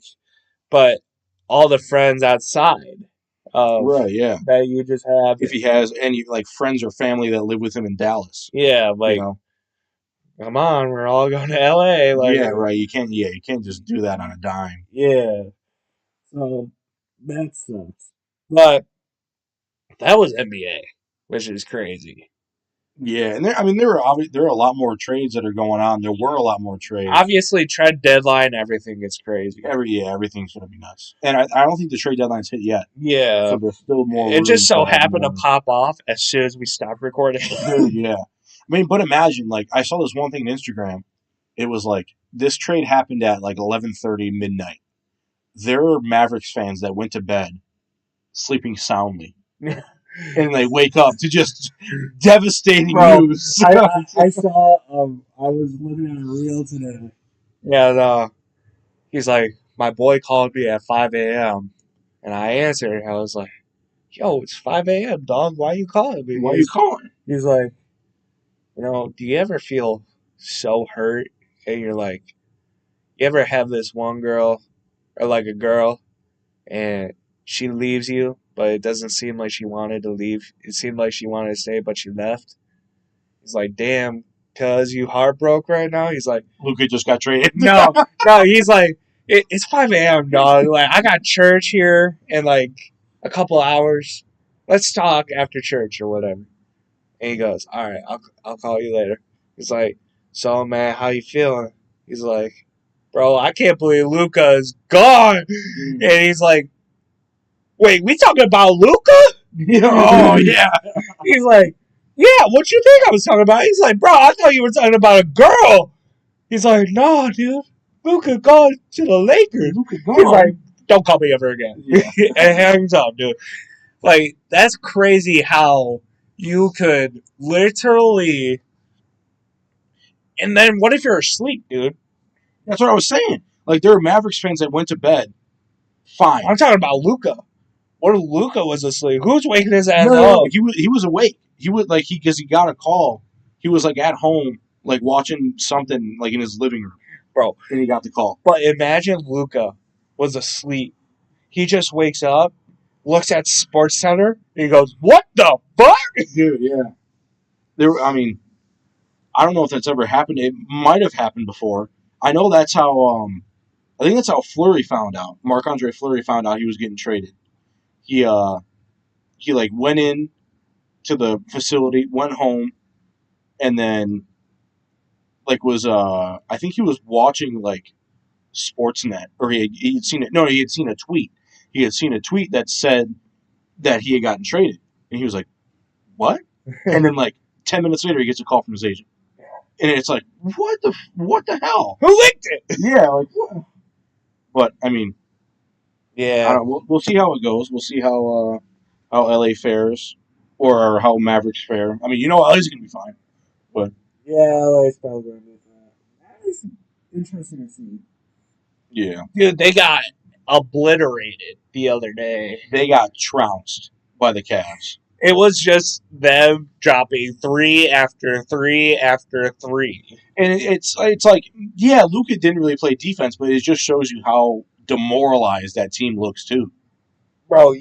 but all the friends outside of right, yeah. that you just have, If he has any like friends or family that live with him in Dallas, yeah, you like know, come on, we're all going to LA, like, yeah, right. You can't just do that on a dime. yeah. So that sucks. But that was NBA, which is crazy. Yeah, and there are a lot more trades that are going on. There were a lot more trades. Obviously, trade deadline, everything is crazy. Everything's gonna be nuts, and I don't think the trade deadline's hit yet. Yeah, So there's still more it room just to so have happened to more. pop off as soon as we stopped recording. Dude, yeah. I mean, but imagine like I saw this one thing on Instagram. It was like this trade happened at like 11:30 midnight. There are Mavericks fans that went to bed sleeping soundly, and they wake up to just devastating Bro, news. I saw I was looking at a reel today. Yeah, and he's like, my boy called me at 5 a.m. and I answered. I was like, yo, it's 5 a.m. dog. Why you calling me? Why are you calling? He's like, do you ever feel so hurt and you're like, you ever have this one girl or like a girl and she leaves you, but it doesn't seem like she wanted to leave. It seemed like she wanted to stay, but she left. He's like, damn, cuz you heartbroken right now? He's like, Luka just got traded. no, no. He's like, it's 5 a.m., dog. Like, I got church here in like a couple hours. Let's talk after church or whatever. And he goes, all right, I'll call you later. He's like, so, man, how you feeling? He's like, bro, I can't believe Luca is gone. And he's like, wait, we talking about Luca? Oh yeah. He's like, yeah, what you think I was talking about? He's like, bro, I thought you were talking about a girl. He's like, no, dude. Luka gone to the Lakers. Luka He's gone. like, don't call me ever again. Yeah. And hangs up, dude. Like, that's crazy how you could literally. And then what if you're asleep, dude? That's what I was saying. Like there were Mavericks fans that went to bed. Fine. I'm talking about Luka. What if Luka was asleep? Who's waking his ass No, up? he was awake. He would like because he got a call. He was like at home, like watching something like in his living room, Bro. and he got the call. But imagine Luka was asleep. He just wakes up, looks at Sports Center, and he goes, "What the fuck?" Dude, yeah. I mean, I don't know if that's ever happened. It might have happened before. I know that's how. I think that's how Fleury found out. Marc-Andre Fleury found out he was getting traded. He like went in to the facility, went home, and then like was I think he was watching like Sportsnet, or he had seen it. No, he had seen a tweet. He had seen a tweet that said that he had gotten traded, and he was like, "What?" And then like 10 minutes later, he gets a call from his agent, and it's like, what the hell? Who licked it? Yeah, like what? But I mean, I Yeah. don't know, we'll see how it goes. We'll see how LA fares, or how Mavericks fare. I mean, LA's gonna be fine, but Yeah, LA's probably going to be fine. That is interesting to see. yeah, Dude, they got obliterated the other day. they got trounced by the Cavs. It was just them dropping three after three after three. And it's like, yeah, Luka didn't really play defense, but it just shows you how demoralized that team looks too. Bro,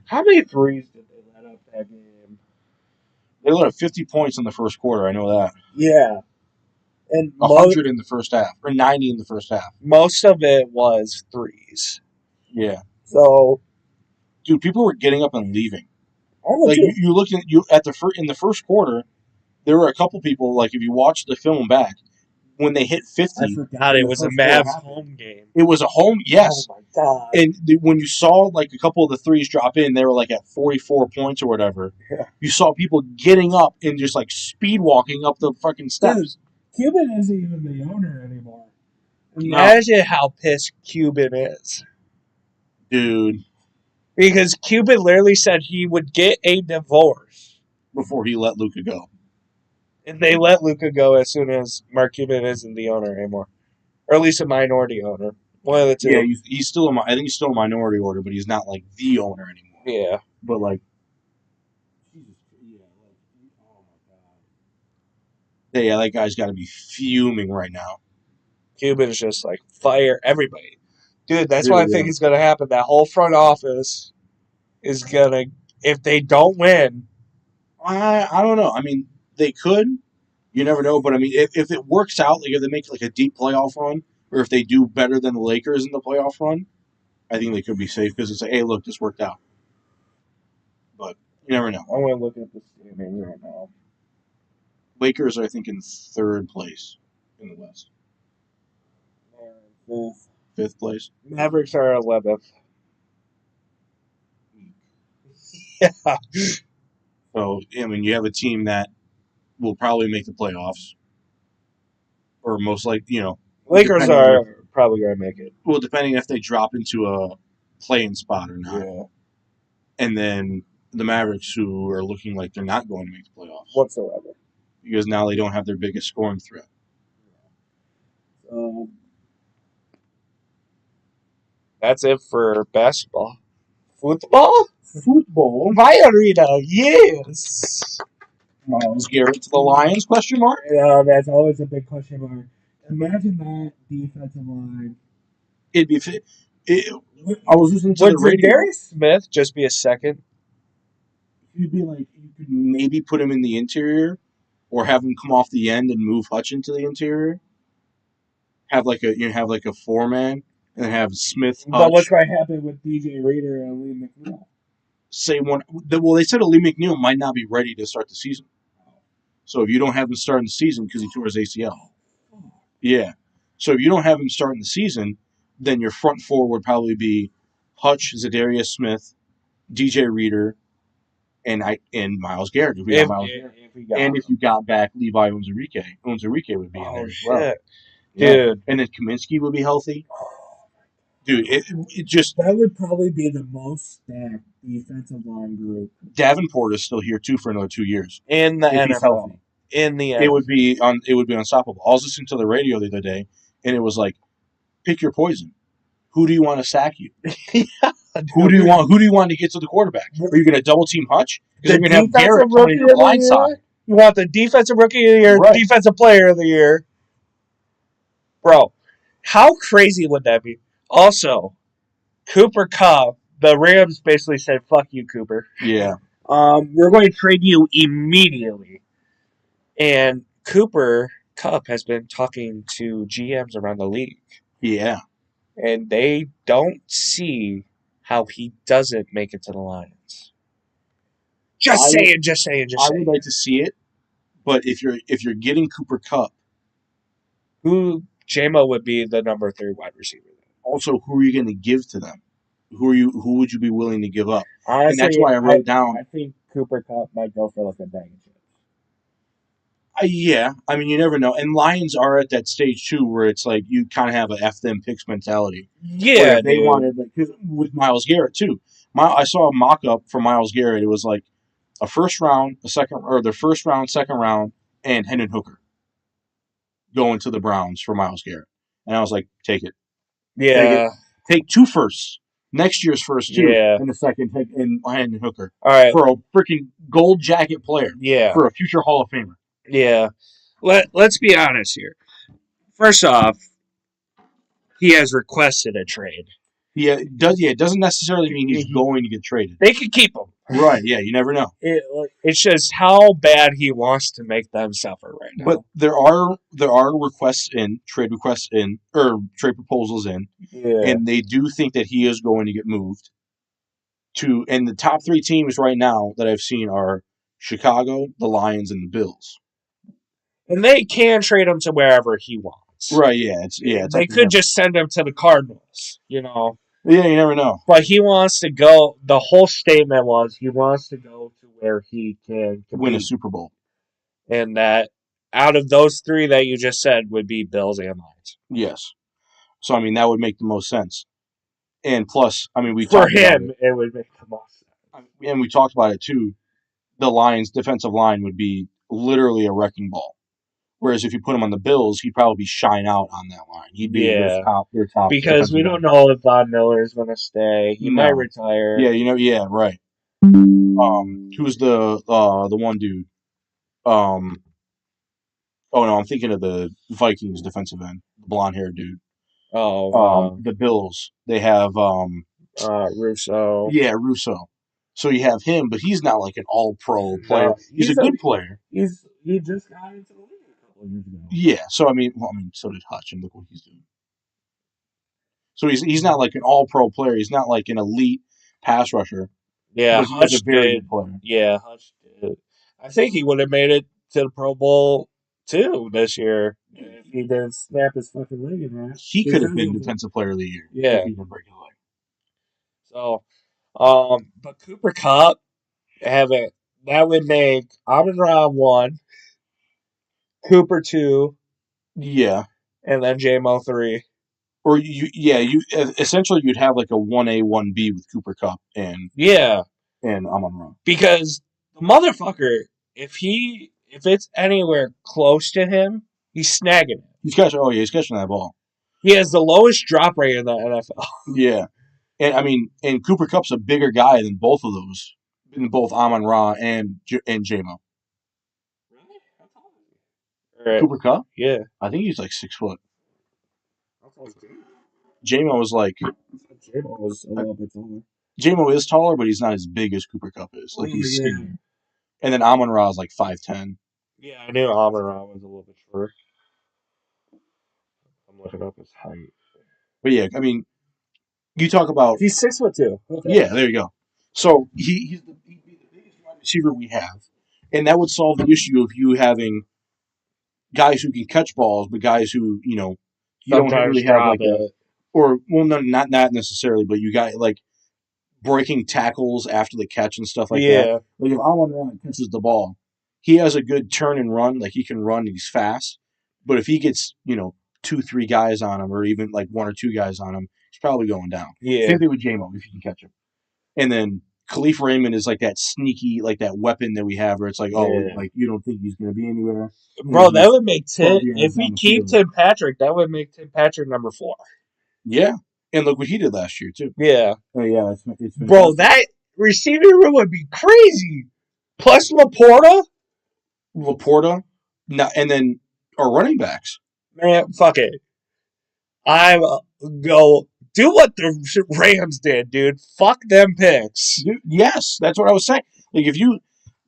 how many threes did they let up that game? They let up 50 points in the first quarter. I know that. Yeah. And 100 in the first half, or 90 in the first half. most of it was threes. Yeah. So, Dude, people were getting up and leaving. I Like you looked at in the first quarter, there were a couple people, like if you watch the film back, when they hit 50. God, it was a Mavs home game. It was a home, yes. Oh my God. And when you saw like a couple of the threes drop in, they were like at 44 points or whatever. Yeah. You saw people getting up and just like speed walking up the fucking steps. Cuban isn't even the owner anymore. No. Imagine how pissed Cuban is. Dude. Because Cuban literally said he would get a divorce before he let Luka go. And they let Luka go as soon as Mark Cuban isn't the owner anymore. Or at least a minority owner. One of the two. Yeah, he's still I think he's still a minority owner, but he's not like the owner anymore. Yeah. But like, Jesus, yeah, like, oh my God. Yeah, that guy's got to be fuming right now. Cuban's just like, fire everybody. Dude, that's what I think is going to happen. That whole front office is going to, if they don't win. I don't know. I mean, they could. You never know. But I mean, if it works out, like if they make like a deep playoff run, or if they do better than the Lakers in the playoff run, I think they could be safe because it's like, hey, look, this worked out. But you never know. I'm going to look at the standings right now. Lakers are, I think, in third place in the West. Fifth place. Mavericks are 11th. Yeah. So, I mean, you have a team that will probably make the playoffs. Or most likely, Lakers are probably going to make it. Well, depending if they drop into a playing spot or not. Yeah. And then the Mavericks, who are looking like they're not going to make the playoffs. Whatsoever. Because now they don't have their biggest scoring threat. That's it for basketball. Football? Football? My arena, yes. Myles Garrett to the Lions, question mark? Yeah, that's always a big question mark. Imagine that defensive line. It'd be... I was listening to the radio. Would Darius Smith just be a second? You'd be like, you could maybe put him in the interior, or have him come off the end and move Hutch into the interior. Have like a 4-man, and have Smith. Hutch. But what's going to happen with DJ Reader and Lee McNeil? They said Lee McNeil might not be ready to start the season. So if you don't have him starting the season because he tore his ACL, yeah. So if you don't have him starting the season, then your front four would probably be Hutch, Zadarius Smith, DJ Reader, and Myles Garrett. If you got back Levi Onwuzurike would be in there as well. Yeah. Dude. And then Kaminsky would be healthy. Dude, it just... That would probably be the most stacked defensive line group. Davenport is still here, too, for another 2 years. In the NFL. In the NFL. It would be unstoppable. I was listening to the radio the other day, and it was like, pick your poison. Who do you want to sack you? Who do you want to get to the quarterback? Are you going to double team Hutch? Because you're going to have Garrett coming to your blind side. You want the defensive rookie of the year, right. Defensive player of the year. Bro, how crazy would that be? Also, Cooper Kupp, the Rams basically said, fuck you, Cooper. Yeah. We're going to trade you immediately. And Cooper Kupp has been talking to GMs around the league. Yeah. And they don't see how he doesn't make it to the Lions. Just saying. I would like to see it, but if you're getting Cooper Kupp, who JMO would be the number 3 wide receiver. Also, who are you going to give to them? Who would you be willing to give up? Honestly, and that's why I wrote down. I think Cooper Kupp might go for like a bag of chips. Yeah, I mean, you never know. And Lions are at that stage too, where it's like you kind of have a F them picks mentality. Yeah, they wanted because with Myles Garrett too. I saw a mock up for Myles Garrett. It was like a first round, second round, and Hendon Hooker going to the Browns for Myles Garrett. And I was like, take it. Yeah. Take 2 firsts. Next year's first, too. Yeah. And the second, and Hendon Hooker. All right. For a freaking gold jacket player. Yeah. For a future Hall of Famer. Yeah. Let's be honest here. First off, he has requested a trade. It doesn't necessarily mean he's going to get traded. They could keep him. Right, yeah, you never know. It's just how bad he wants to make them suffer right now. But there are trade proposals in, and they do think that he is going to get moved to, and the top 3 teams right now that I've seen are Chicago, the Lions, and the Bills. And they can trade him to wherever he wants. Right? Yeah, it's They up to could him. just send him to the Cardinals, Yeah, you never know. But he wants to go. The whole statement was he wants to go to where he can compete. Win a Super Bowl. And that out of those three that you just said would be Bills and Lions. Yes. So I mean that would make the most sense. And plus, I mean we For talked about him, it would make the most sense. and we talked about it too. The Lions' defensive line would be literally a wrecking ball. Whereas if you put him on the Bills, he'd probably shine out on that line. He'd be your top. Because we don't know if Von Miller is going to stay. He might retire. Yeah, right. Who's the one dude? Oh no, I'm thinking of the Vikings defensive end, the blonde haired dude. The Bills. They have Russo. Yeah, Russo. So you have him, but he's not like an all pro player. He's a good player. He just got into the league a couple of years ago. Yeah, so I mean, so did Hutch, and look what he's doing. So he's not like an all pro player. He's not like an elite pass rusher. Yeah, Hutch a very good player. Yeah, Hutch did. I think he would have made it to the Pro Bowl too this year if he didn't snap his fucking leg in half. He could have been Defensive Player of the Year. Yeah. If he didn't break his leg. So, but Cooper Kupp that would make Amon-Ra 1, Cooper 2, yeah, and then J-Mo 3. Or you essentially you'd have like a 1A 1B with Cooper Kupp and Amon-Ra. Because the motherfucker, if it's anywhere close to him, he's snagging it. He's catching that ball. He has the lowest drop rate in the NFL. Yeah. And I mean, and Cooper Kupp's a bigger guy than both of those, than both Amon-Ra and J-Mo. Really? How tall is he? Cooper Kupp? Yeah. I think he's like 6 foot. How tall is J-Mo? J-Mo was like... J-Mo was a little bit taller. J-Mo is taller, but he's not as big as Cooper Kupp is. Like, he's skinnier. And then Amon-Ra is like 5'10". Yeah, I knew Amon-Ra was a little bit shorter. I'm looking up his height. But yeah, I mean, you talk about... He's 6'2". Okay. Yeah, there you go. So he'd be the biggest wide receiver we have. And that would solve the issue of you having guys who can catch balls, but guys who, you sometimes don't really have like not necessarily, but you got like breaking tackles after the catch and stuff like that. Like if Amon-Ra catches the ball, he has a good turn and run, like he can run and he's fast. But if he gets, 2-3 guys on him, or even like 1 or 2 guys on him, he's probably going down. Yeah. Same thing with J-Mo if you can catch him. And then Khalif Raymond is like that sneaky, like that weapon that we have where it's like, like you don't think he's going to be anywhere. Bro, that would make if we keep Tim Patrick, that would make Tim Patrick number 4. Yeah. And look what he did last year, too. Yeah. Oh, yeah. It's bro, that receiving room would be crazy. Plus Laporta. And then our running backs. Man, fuck it. I go do what the Rams did, dude. Fuck them picks. Dude, yes, that's what I was saying. Like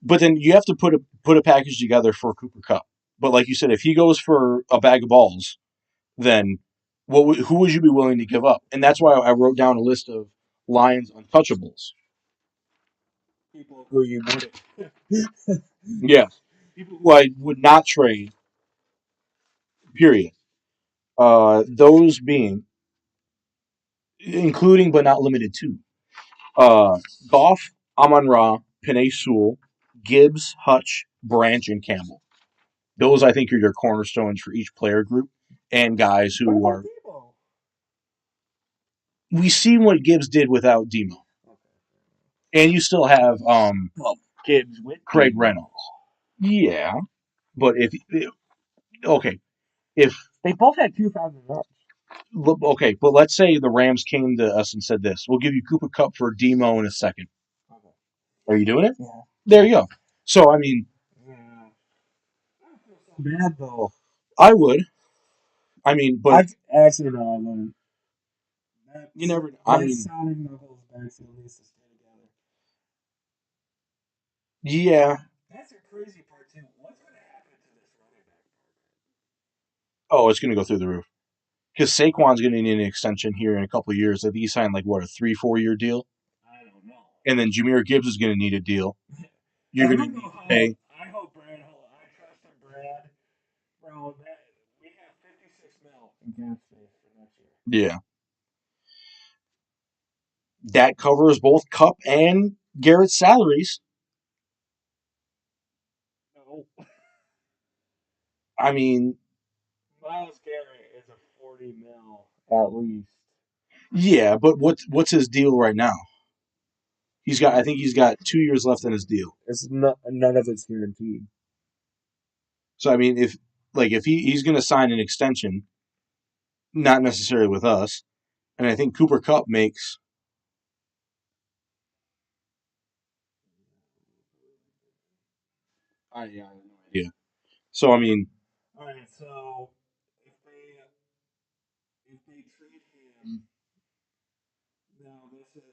but then you have to put a package together for Cooper Kupp. But like you said, if he goes for a bag of balls, then who would you be willing to give up? And that's why I wrote down a list of Lions untouchables. People who you wouldn't. Yeah. People who I would not trade. Period. Those being, including but not limited to, Goff, Amon-Ra, Penei Sewell, Gibbs, Hutch, Branch, and Campbell. Those, I think, are your cornerstones for each player group and guys who are... We see what Gibbs did without Demo. And you still have Gibbs with Craig Reynolds. Yeah. But if they both had 2,000 yards. Okay, but let's say the Rams came to us and said this: we'll give you Cooper Kupp for Demo in a second. Okay. Are you doing it? Yeah. There you go. So I mean, I don't feel so bad though. I would. I mean, but actually no, I wouldn't. You never. I mean, sounding the whole backfield needs to stay together. Yeah. That's the crazy part too. What's going to happen to this running back program? Oh, it's going to go through the roof. Because Saquon's going to need an extension here in a couple of years. I think he signed like a 3-4 year deal. I don't know. And then Jahmyr Gibbs is going to need a deal. You're going to pay. I hope Brad. I trust him, Brad. cap space for next year. Yeah. That covers both Cup and Garrett's salaries. No. I mean, Miles Garrett is a 40 mil at least. yeah, but what's his deal right now? I think he's got 2 years left in his deal. It's not, none of it's guaranteed. So I mean, if he's going to sign an extension, not necessarily with us, and I think Cooper Cup makes. Yeah, I have no idea. So I mean, All right, so if they trade him, now this is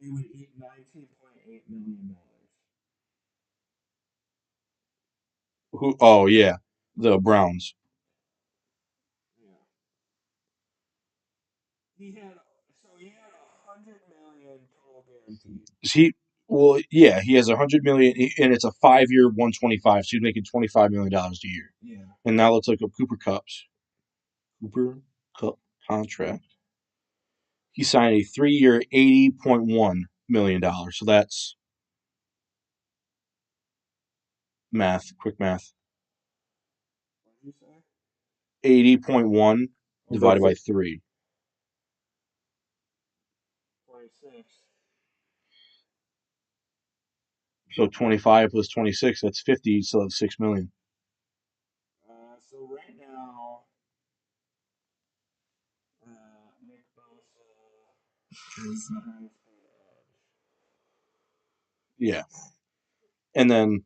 they would eat $19.8 million. who? Oh yeah, the Browns. Yeah. He had 100 million total guaranteed. He well, yeah, he has 100 million, and it's a 5-year, 125. So he's making $25 million a year. Yeah. And now let's look up Cooper Cup contract. He signed a 3-year, $80.1 million. So that's quick math. What did you say? 80.1 divided by 3. 26. So 25 plus 26, that's 50. So that's 6 million. So right now, Nick Bosa is the highest paid edge. Yeah. And then,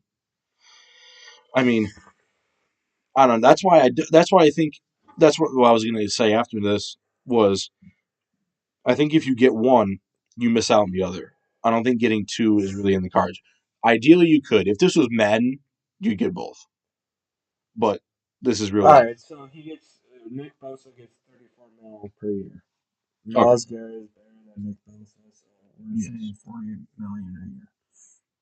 I mean, I don't know. That's why I think that's what I was going to say after this was I think if you get one, you miss out on the other. I don't think getting two is really in the cards. Ideally, you could. If this was Madden, you'd get both. But this is real All life. right, so Nick Bosa gets 34 mil per year. Okay. Miles Garrett is better than Nick Bosa, so we're Yes. saying 40 million a year.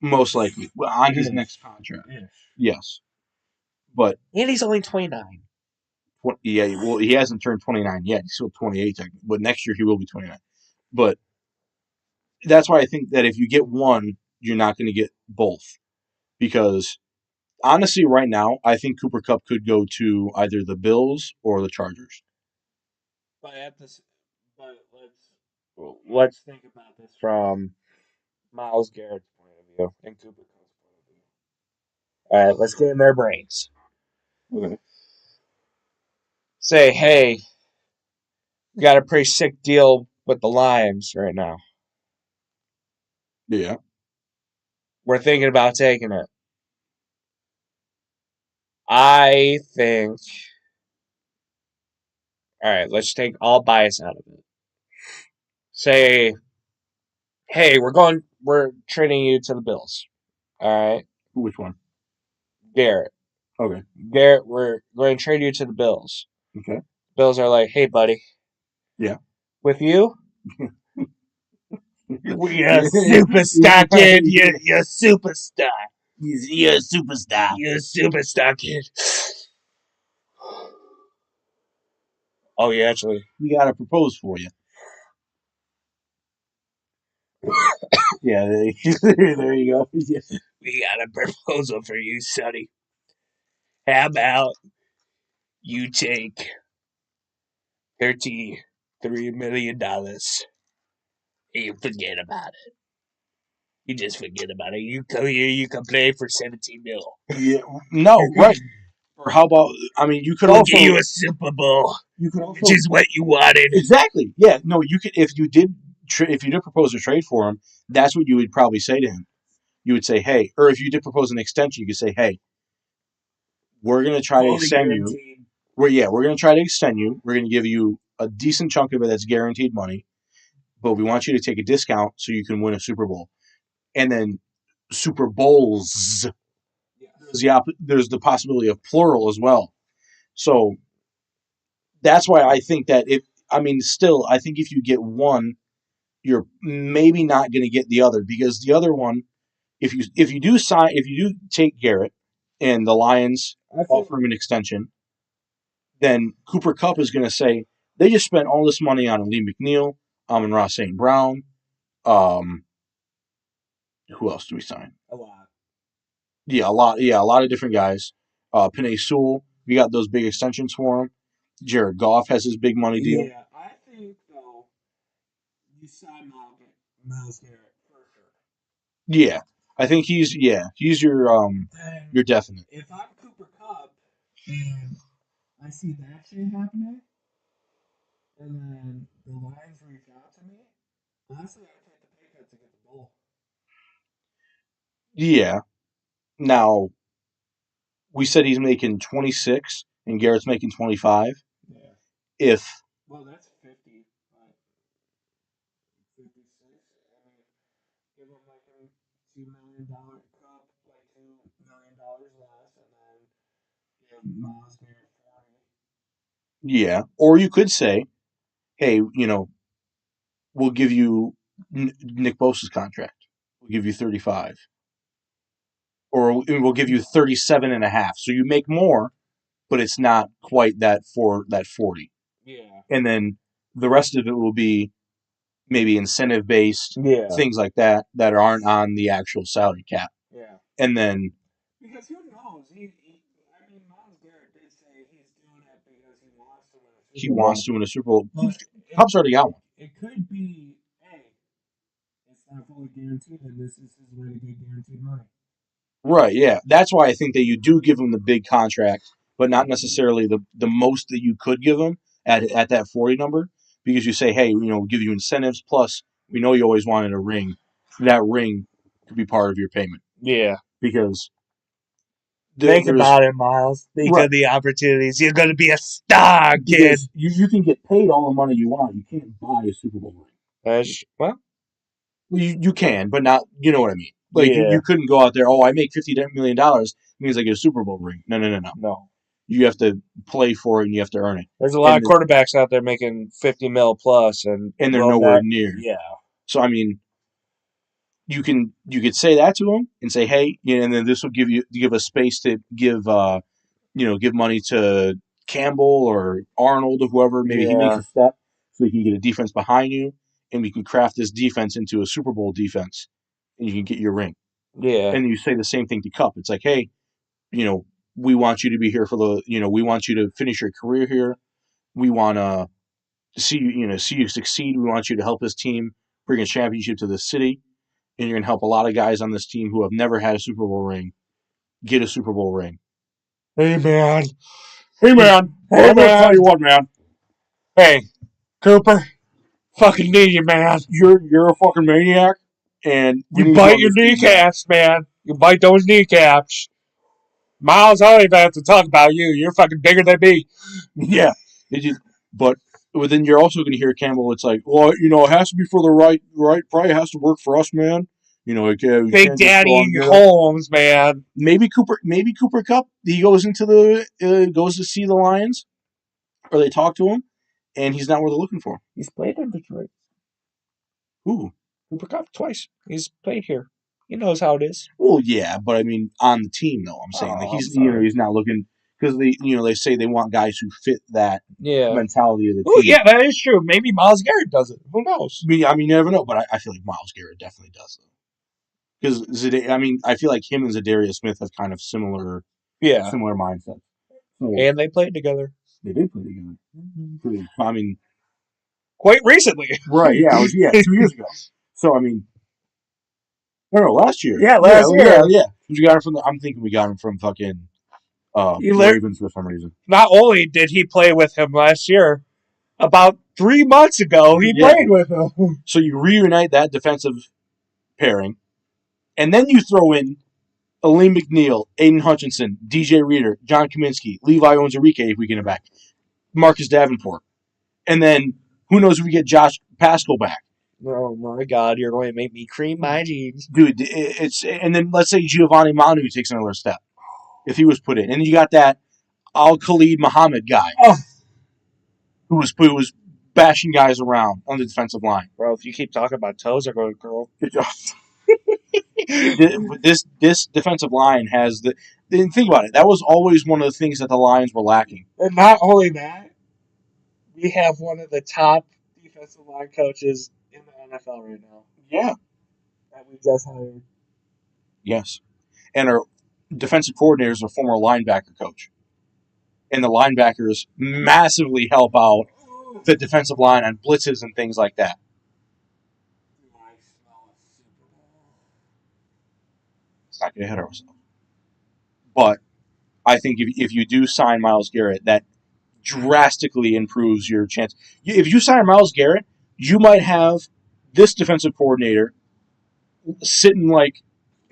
Most likely. Well, on his Ish. next contract. Ish. Yes. But, And he's only 29. yeah, well, he hasn't turned 29 yet. He's still 28, but next year he will be 29. But that's why I think that if you get one, you're not going to get both. Because honestly, right now, I think Cooper Cup could go to either the Bills or the Chargers. But let's think about this from Miles Garrett's point of view and Cooper Cup's point of view. All right, let's get in their brains. Okay. Say, hey, we got a pretty sick deal with the Lions right now. Yeah. We're thinking about taking it. I think. All right, let's take all bias out of it. Say, hey, we're trading you to the Bills. All right, Which one? Garrett. Okay. Garrett, we're going to trade you to the Bills. Okay. Bills are like, hey, buddy. Yeah. With you, you're a superstar, kid. You're a superstar. You're a superstar. You're a superstar, kid. Oh, yeah, actually. We got to propose for you. Yeah, there you go. Yeah. We got a proposal for you, Sonny. How about you take $33 million and you forget about it? You just forget about it. You come here, you can play for 17 mil. Yeah. No, right. Or how about? I mean, you could We'll also get you a Super Bowl, you could also which is what you wanted. exactly. Yeah. No, you could if you did propose a trade for him, that's what you would probably say to him. You would say, hey, or if you did propose an extension, you could say, hey, we're gonna try to extend you. We're gonna try to extend you. We're gonna give you a decent chunk of it that's guaranteed money, but we want you to take a discount so you can win a Super Bowl. And then Super Bowls. There's the possibility of plural as well. So that's why I think that still, I think if you get one, you're maybe not going to get the other because the other one, if you do take Garrett and the Lions offer him an extension, then Cooper Kupp is going to say, they just spent all this money on Lee McNeil, Amon-Ra St. Brown. Who else do we sign? A lot. Yeah, a lot. Yeah, a lot of different guys. Penei Sewell, we got those big extensions for him. Jared Goff has his big money deal. Yeah, I think though you sign Miles Garrett for sure. Yeah, I think he's your definite. If I'm Cooper Kupp and I see that shit happening, and then the Lions reach out to me, honestly, I take the pay cut to get the ball. Yeah. Now we said he's making 26 and Garrett's making 25. Yeah. If Well, that's 50. 56. I mean, give him like a $2 million cup, like $2 million less, and then give Miles Garrett 40. yeah, or you could say, hey, we'll give you Nick Bosa's contract. We'll give you 35. Or we'll give you 37 and a half. So you make more, but it's not quite that 40. Yeah. And then the rest of it will be maybe incentive based, things like that aren't on the actual salary cap. Yeah. And then because who knows? I mean, Miles Garrett did say he's doing it because he wants to win a Super Bowl. He wants to win a Super Bowl. Cubs already got one. It could be, hey, it's not fully guaranteed, and this is his way to get guaranteed money. Right, yeah. That's why I think that you do give him the big contract, but not necessarily the most that you could give him at that 40 number, because you say, hey, we'll give you incentives, plus we know you always wanted a ring. That ring could be part of your payment. Yeah. Because think about it, Miles. Think of the opportunities. You're going to be a star, kid. You can get paid all the money you want. You can't buy a Super Bowl ring. Well, you can, but not, you know what I mean. Like, you couldn't go out there, I make $50 million, means I get a Super Bowl ring. No. You have to play for it, and you have to earn it. There's a lot of quarterbacks out there making 50 mil plus, and they're nowhere near. Yeah. So, I mean, you could say that to them and say, hey, and then this will give us space to give money to Campbell or Arnold or whoever. Maybe he makes a step so he can get a defense behind you, and we can craft this defense into a Super Bowl defense, and you can get your ring. Yeah. And you say the same thing to Kupp. It's like, hey, we want you to be here for we want you to finish your career here. We want to see you succeed. We want you to help this team bring a championship to the city, and you're going to help a lot of guys on this team who have never had a Super Bowl ring get a Super Bowl ring. Hey, man. I'm going to tell you what, man. Hey, Cooper. Fucking need you, man. You're a fucking maniac, and you bite your kneecaps, man. You bite those kneecaps. Miles, I don't even have to talk about you. You're fucking bigger than me. Yeah. But then you're also going to hear Campbell. It's like, well, it has to be for the right. Probably has to work for us, man. Big Daddy Holmes, man. Maybe Cooper Kupp. He goes into goes to see the Lions, or they talk to him, and he's not where they're looking for. He's played in Detroit. Who? Cooper Kupp twice. He's played here. He knows how it is. Well, yeah, but I mean, on the team though, I'm saying he's not looking because they say they want guys who fit that mentality of the team. Oh yeah, that is true. Maybe Myles Garrett does it. Who knows? I mean, you never know. But I feel like Myles Garrett definitely does it. Because I feel like him and Zadarius Smith have kind of similar mindsets. So, and they played together. They did play together. Mm-hmm. I mean, quite recently. Right? Yeah, 2 years ago. So I mean, no, last year. Yeah, last year. Yeah. We got him from. I'm thinking we got him from fucking Ravens for some reason. Not only did he play with him last year, about 3 months ago he played with him. So you reunite that defensive pairing, and then you throw in Lee McNeil, Aiden Hutchinson, DJ Reader, John Kaminsky, Levi Owens-Enrique if we get him back, Marcus Davenport, and then who knows if we get Josh Pascal back. Oh my God! You're going to make me cream my jeans, dude. And then let's say Giovanni Manu takes another step if he was put in, and then you got that Al Khalid Muhammad guy who was bashing guys around on the defensive line. Bro, if you keep talking about toes, I'm going to curl. This defensive line has the. Think about it. That was always one of the things that the Lions were lacking. And not only that, we have one of the top defensive line coaches in the NFL right now Yeah. that we just hired. Yes. And our defensive coordinator is a former linebacker coach, and the linebackers massively help out the defensive line on blitzes and things like that. I smell a Super Bowl. Let's not get ahead of ourselves. But I think if you do sign Myles Garrett, that drastically improves your chance. If you sign Myles Garrett, you might have this defensive coordinator sitting like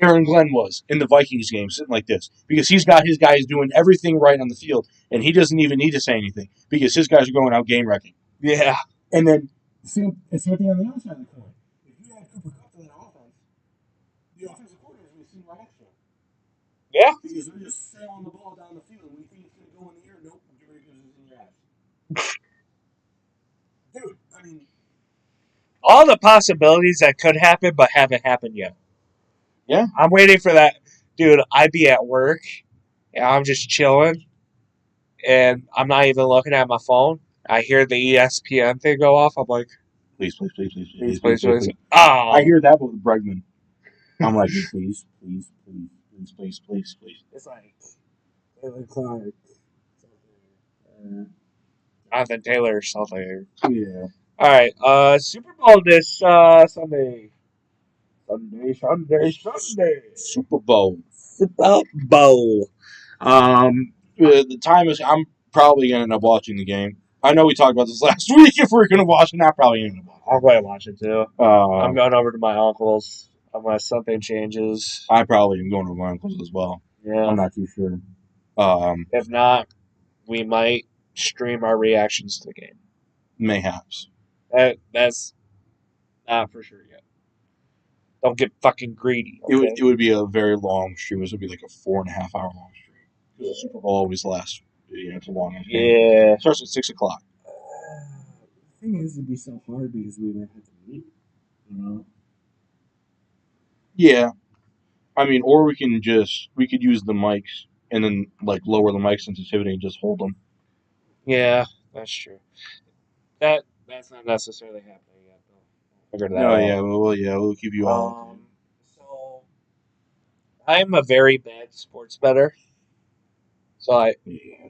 Aaron Glenn was in the Vikings game, sitting like this, because he's got his guys doing everything right on the field, and he doesn't even need to say anything because his guys are going out game wrecking. Yeah. And then Same thing on the other side of the coin. If you add Cooper Cup to that offense, the offensive coordinator is going to see right extra. Yeah. Because they're just sailing the ball down the field. And we think it's going to go in the air. Nope. Jerry gives it in your ass. Dude, I mean, All the possibilities that could happen but haven't happened yet. Yeah. I'm waiting for that. Dude, I'd be at work and I'm just chilling and I'm not even looking at my phone. I hear the ESPN thing go off. I'm like, please, please, please, please, please, please, please, please, please, please. please. Oh. I hear that with Bregman. I'm like, please, please, please, please, please, please, please. It's like Taylor Clark. Jonathan Taylor or something. Yeah. All right. Super Bowl this Sunday. Sunday. Super Bowl. Super Bowl. The time is. I'm probably gonna end up watching the game. I know we talked about this last week. If we're gonna watch it, I'm probably gonna watch I'll probably watch it too. it. I'm going over to my uncle's unless something changes. I probably am going to my uncle's as well. Yeah. I'm not too sure. If not, we might stream our reactions to the game. Mayhaps. That's not for sure yet. Don't get fucking greedy. Okay? It would be a very long stream. This would be like a 4.5 hour long stream because the Super Bowl always lasts. It's a long game. Yeah. It starts at 6:00. The thing is, it'd be so hard because we might have to meet. You know. Yeah, I mean, or we could use the mics and then like lower the mic sensitivity and just hold them. Yeah, that's true. That's not necessarily happening yet, though. Figured that No, out. we'll keep you all. So I'm a very bad sports bettor.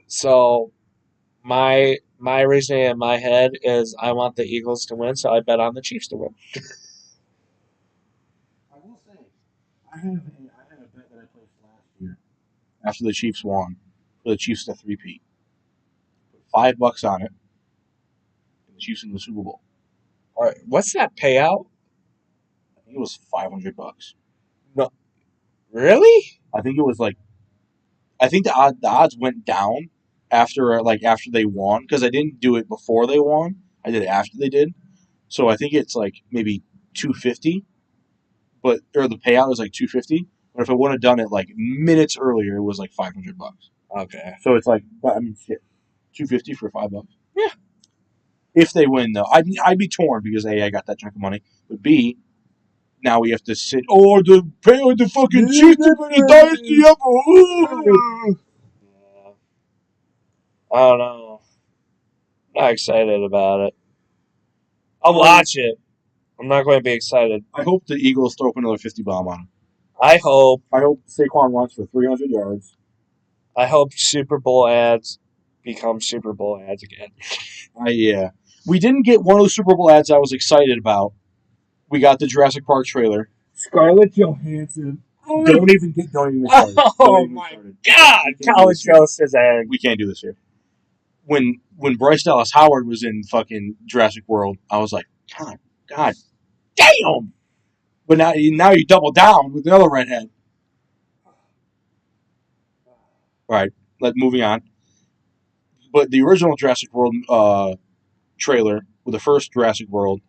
So my reasoning in my head is I want the Eagles to win, so I bet on the Chiefs to win. I will say, I had a bet that I placed last year. After the Chiefs won, for the Chiefs to three-peat. Put $5 on it, and the Chiefs in the Super Bowl. All right, what's that payout? I think it was $500. No, really? I think it was like. I think the odds went down after they won because I didn't do it before they won. I did it after they did. So I think it's like maybe 250, or the payout is like 250. But if I would have done it like minutes earlier, it was like $500. Okay. So it's like, I mean, shit, 250 for $5. Yeah. If they win, though, I'd be torn because A, I got that chunk of money, but B, now we have to sit. Oh, the fucking Chiefs are going to dynasty ever. Yeah. I don't know. Not excited about it. I'll watch it. I'm not going to be excited. I hope the Eagles throw up another 50 bomb on him. I hope Saquon runs for 300 yards. I hope Super Bowl ads become Super Bowl ads again. Yeah. We didn't get one of the Super Bowl ads I was excited about. We got the Jurassic Park trailer. Scarlett Johansson. Don't even start. Oh my God! College roasters egg. We can't do this here. When Bryce Dallas Howard was in fucking Jurassic World, I was like, God damn! But now you double down with another redhead. All right, moving on. But the original Jurassic World trailer, with the first Jurassic World,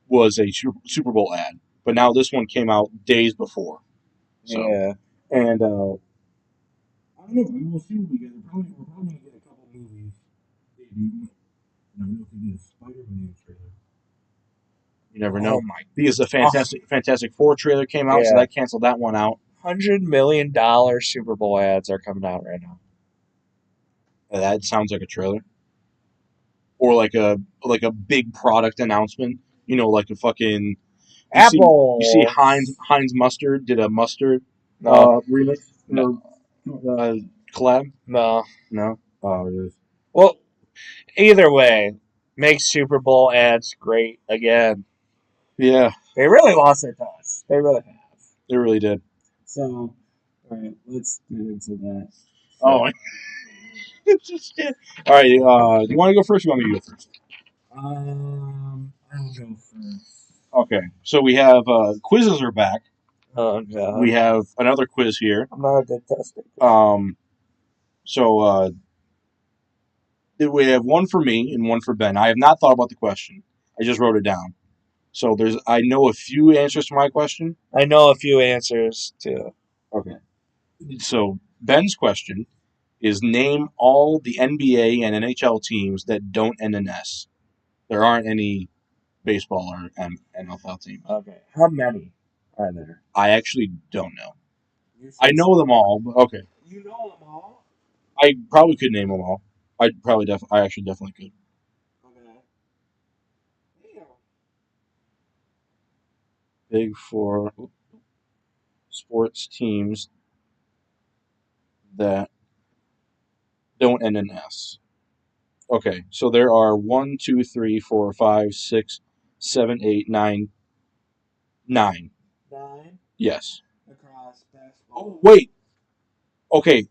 was a Super Bowl ad. But now this one came out days before. So. Yeah. And I don't know. We'll see what we get. We're probably gonna get a couple movies. Maybe. I know if we get a Spider-Man trailer. You never Oh know. my! Because the Fantastic Four trailer came out, so Yeah. that canceled that one out. $100 million Super Bowl ads are coming out right now. That sounds like a trailer, or like a big product announcement. You know, like a fucking Apple. You see Heinz Mustard did a mustard No. remix No. or collab. No. No. Oh, it is. Well, either way, make Super Bowl ads great again. Yeah, They really lost their touch. They really have. they really did. So, all right, let's get into that. Oh, it's just it. All right. Do you want to go first? Or you want me to go first? I'll go first. Okay. So we have quizzes are back. Oh god. We have another quiz here. I'm not a good tester. So we have one for me and one for Ben. I have not thought about the question. I just wrote it down. So I know a few answers to my question. I know a few answers too. Okay. So Ben's question is name all the NBA and NHL teams that don't end in S. There aren't any baseball or NFL teams. Okay. How many are there? I actually don't know. I know them all, but okay. You know them all? I probably could name them all. I actually definitely could. Okay. Damn. Big Four sports teams that don't end in S. Okay, so there are 1, 2, 3, 4, 5, 6, 7, 8, 9. 9. 9 Yes. across basketball. Oh, wait. Okay.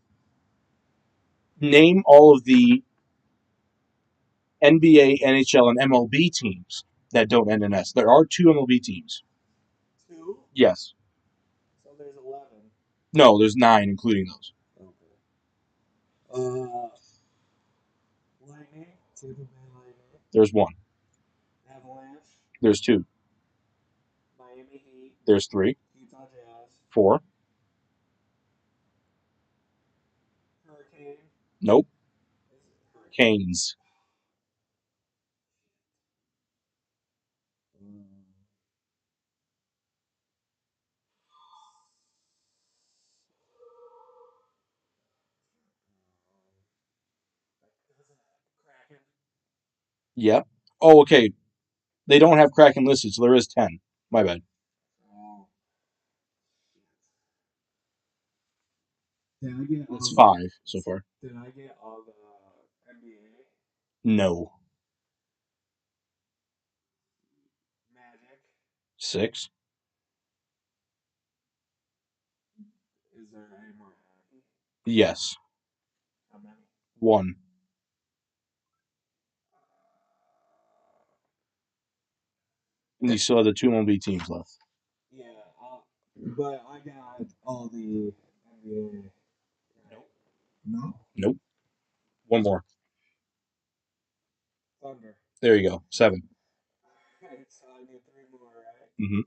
Name all of the NBA, NHL, and MLB teams that don't end in S. There are 2 MLB teams. 2? Yes. So there's 11. No, there's 9, including those. Okay. Lightning. Tampa Bay Lightning. There's 1. Avalanche. There's 2. Miami Heat. There's 3. Utah Jazz. 4. Hurricane. Nope. Is it Hurricane? Canes. Kraken. Yep. Oh, okay. They don't have Kraken listed, so there is 10. My bad. Oh. Did I get That's all 5 so far. Did I get all the NBA? No. Magic. 6. Is there any more hockey? Yes. How many? 1. And you still have the 2 MLB teams left. Yeah, but I got all the NBA. Nope. No. Nope. 1 more. Thunder. There you go. 7. Right, so I need 3 more, right? Mm-hmm.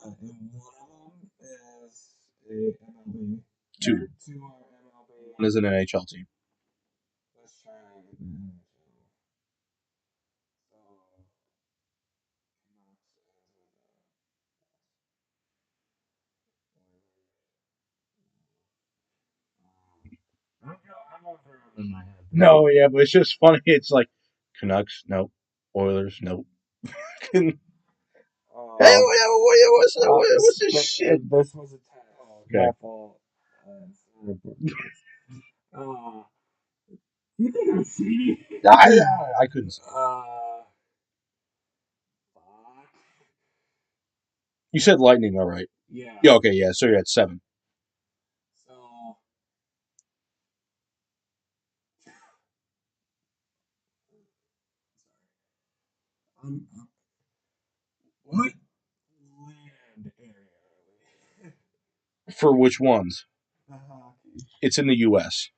And one of them is a MLB. 2. 2 are MLB. 1 is an NHL team. Let's try the NHL. So, Canucks I'm going through them in my head. No, yeah, but it's just funny. It's like Canucks, nope. Oilers, nope. Hey, what's this shit? This was a test. Okay. My fault. You think I'm cheating? I couldn't say. Fuck. You said Lightning, all right. Yeah. Yeah, okay, yeah, so you're at 7. So. What land area are we? For which ones? The hockey. It's in the U.S.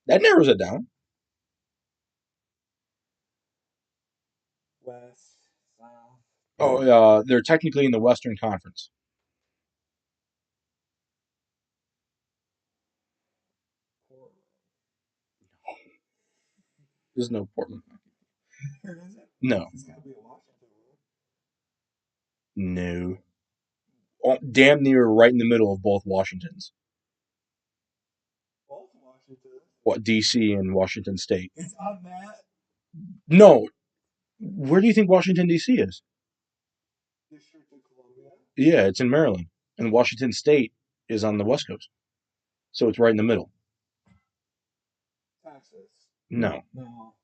That narrows it down. West, south. Oh, they're technically in the Western Conference. Portland. There's no Portland. Where is it? No, It's gotta be a Washington one. no. Oh, damn near right in the middle of both Washingtons. Both Washington. What D.C. and Washington State? It's on that No. Where do you think Washington D.C. is? District of Columbia. Yeah, it's in Maryland, and Washington State is on the West Coast, so it's right in the middle. Texas. No, No.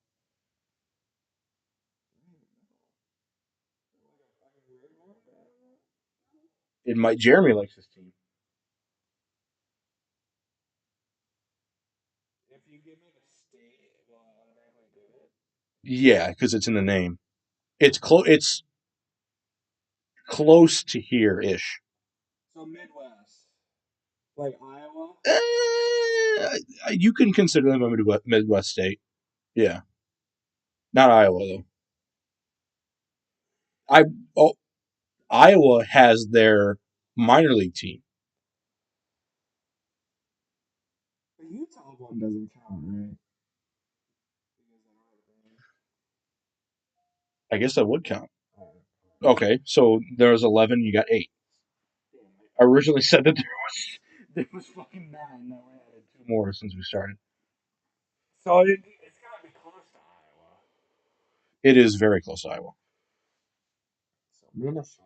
it might. Jeremy likes this team. If you give me the state, will I automatically do it? Yeah, because it's in the name. It's close. It's close to here ish. So Midwest. Like Iowa? You can consider them a Midwest state. Yeah, not Iowa though. I oh, Iowa has their minor league team. The Utah one doesn't count, right? I guess that would count. Okay, so there's 11. You got 8. I originally said that there was fucking 9. Now we added 2 more since we started. So it's gotta be close to Iowa. It is very close to Iowa. So Minnesota.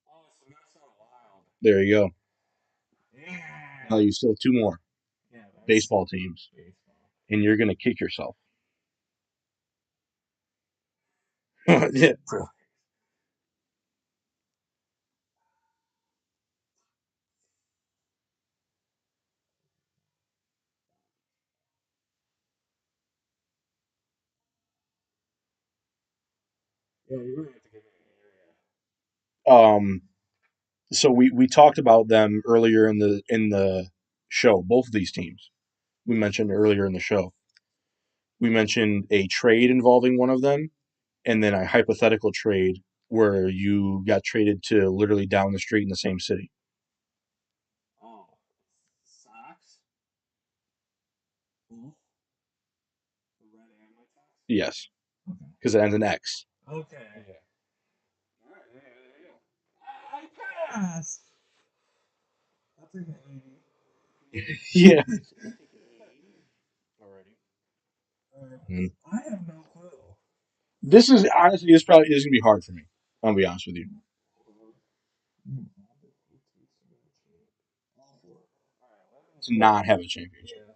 Oh, it's the Minnesota Wild. There you go. Yeah. Now you still have 2 more Yeah, that's baseball teams, baseball. and you're gonna kick yourself. Yeah. Yeah, you're gonna have to give me an area. So we talked about them earlier in the show. Both of these teams we mentioned earlier in the show. We mentioned a trade involving one of them, and then a hypothetical trade where you got traded to literally down the street in the same city. Oh. Sox? Wolf? The red and white Sox? Yes, Okay. because it ends in X. Okay. Alright, yeah, there you go. I pass. I'll take an 80. Yeah. Alrighty. I have no clue. This is honestly, this probably is gonna be hard for me. I'll be honest with you. To not have a championship. Yeah.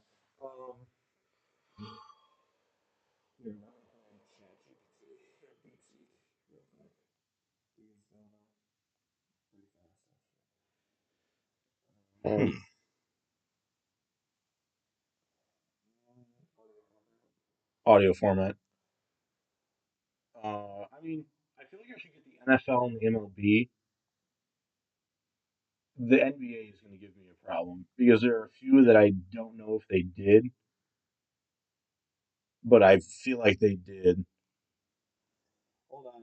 Here, let me find ChatGPT. Real quick. These pretty fast. Audio format. I mean, I feel like I should get the NFL and the MLB. The NBA is going to give me a problem because there are a few that I don't know if they did, but I feel like they did. Hold on.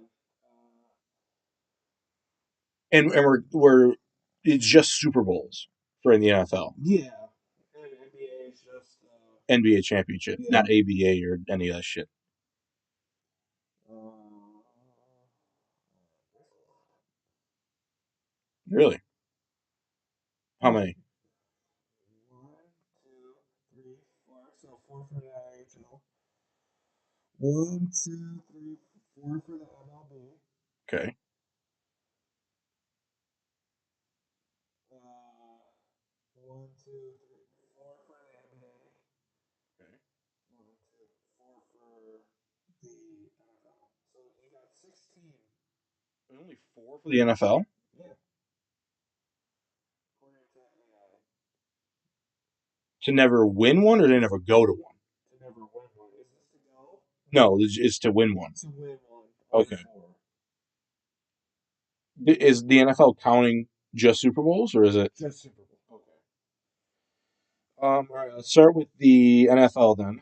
And we're it's just Super Bowls for the NFL, Yeah. And NBA is just. NBA championship, Yeah. not ABA or any of that shit. Uh, Really? How many? 1, 2, 3, 4. So 4 for the NHL. 1, 2, 3, 4 for the MLB. Okay. 1, 2, 3, 4 for the NBA. Okay. 1, 2, 4 for the NFL. So you got 16. Only 4 for the NFL Yeah. According to AI. to never win one or to never go to one. To never win one. Is this to go? No, it's to win one. To win one. Okay. 4. Is the NFL counting just Super Bowls or is it? Just Super Bowl. Okay. All right. Let's start with the NFL then.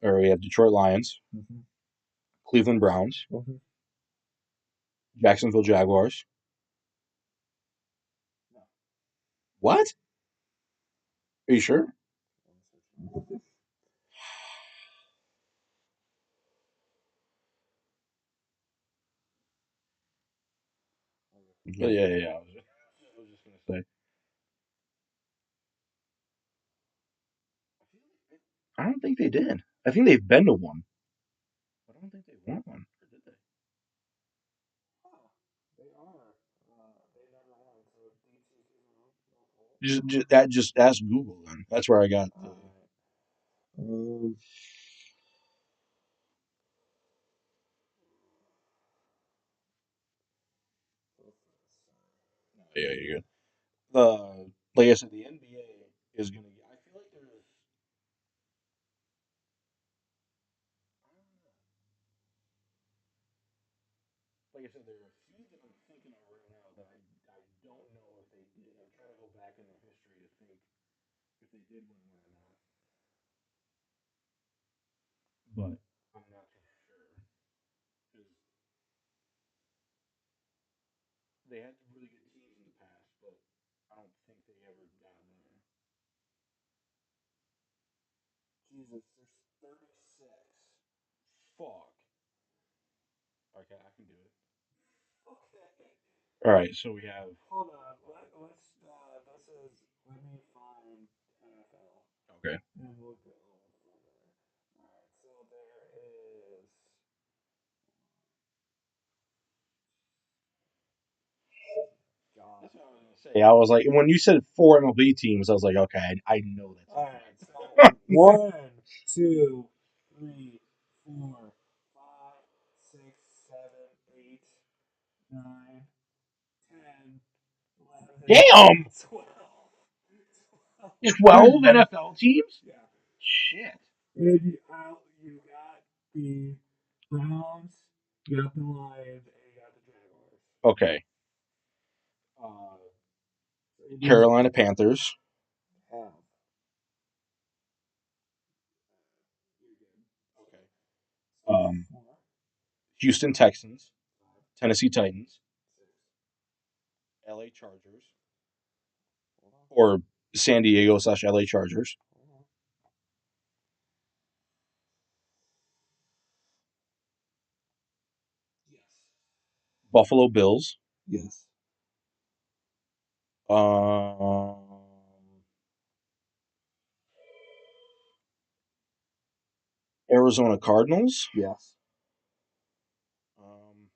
Or we have Detroit Lions, Mm-hmm. Cleveland Browns, Mm-hmm. Jacksonville Jaguars. No. What? Are you sure? But yeah. I was just gonna say. I don't think they did. I think they've been to one. But I don't think they won one. Or did they? Oh, they are. They never won, so DT's wrong. No fault. Just ask Google then. That's where I got the. Alright. Um, Yeah, you're good. The like I said, the NBA is gonna. I feel like there's. Like I said, there are a few that I'm thinking of right now that I don't know if they did. I'm trying to go back in their history to think if they did win one or not. But I'm not too sure because they had really good teams in the past, but I don't think they ever got there. Jesus, there's 36. Fuck. Okay, I can do it. Okay. All right, so we have. Hold on. This is, let me find NFL. Okay. And we'll go from there. Alright, so there is. God. That's what I was gonna say. I was like, when you said four MLB teams, I was like, okay, I know that's Alright, so incorrect. 1, 2, 3, 4, 5, 6, 7, 8, 9, 10, 11, Damn, 12. 12 NFL teams. Yeah. Shit. You got the Browns, you got the Lions, and you got the Jaguars. Okay. Uh, so you Carolina Panthers. have. Okay. So Um, 4, Houston Texans, 5, Tennessee Titans, 6. LA Chargers, Hold on. or San Diego slash LA Chargers, Hold on. Yes. Buffalo Bills, Yes. um, Arizona Cardinals, Yes. um,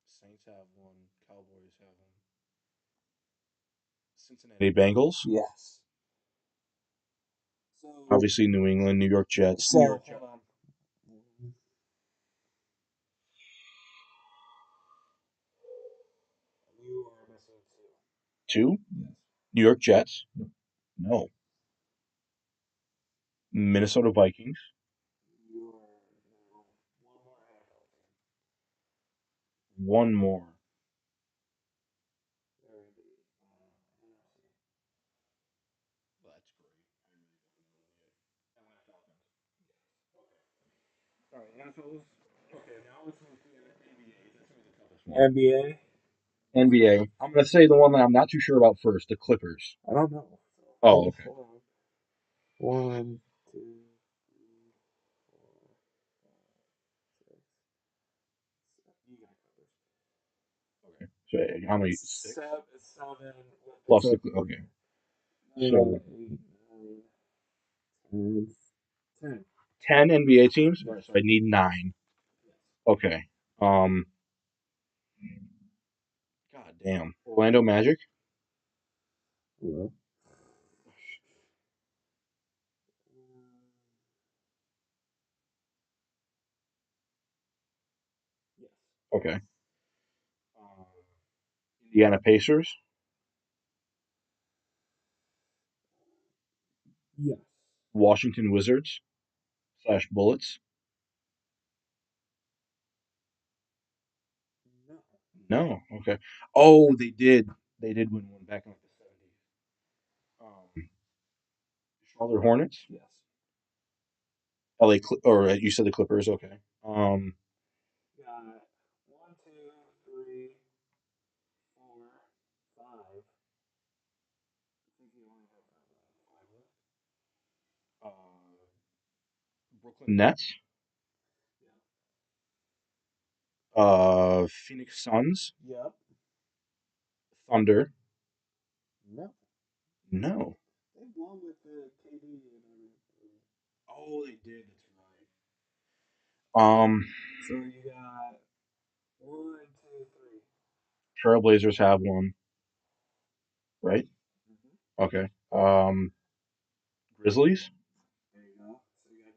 Saints have one, Cowboys have one, Cincinnati Bengals, Yes. So, obviously New England, New York Jets, New York hold Jets. on. You are missing 2. Two, Yes. New York Jets. No. Minnesota Vikings. You are now one more NFL team. One more. They're in the NFC. That's great. I really don't know yet. Atlanta Falcons. All right, NFL's. Okay, now let's move to the NBA. That's gonna be the toughest one. NBA? NBA. I'm gonna say the one that I'm not too sure about first. The Clippers. I don't know. Oh, okay. Hold on. 1, 2, 3, 4, 5, 6, 7. You got Clippers. Okay. So how many? Six Seven. plus the. Okay. So 8, 9, 10. 10 NBA teams. All Yes. right. So I need nine. Yes. Okay. Um. God damn. Orlando Magic. Hello. Yes. Okay. Um, Indiana Pacers. Yes. Washington Wizards slash Bullets. No. No. Okay. Oh, they did. They did win one back in like the 70s. Charlotte Hornets. Yes. Or you said the Clippers. Okay. Got 1, 2, 3, 4, 5. I think you only have 5 left. Brooklyn Nets. Yeah. Phoenix Suns, Yep. Thunder. No. No. They won with the KD and everything. Oh, they did. That's So you got one, two, three. Trailblazers have one, right? Mm-hmm. Okay. Grizzlies, There you go. So you got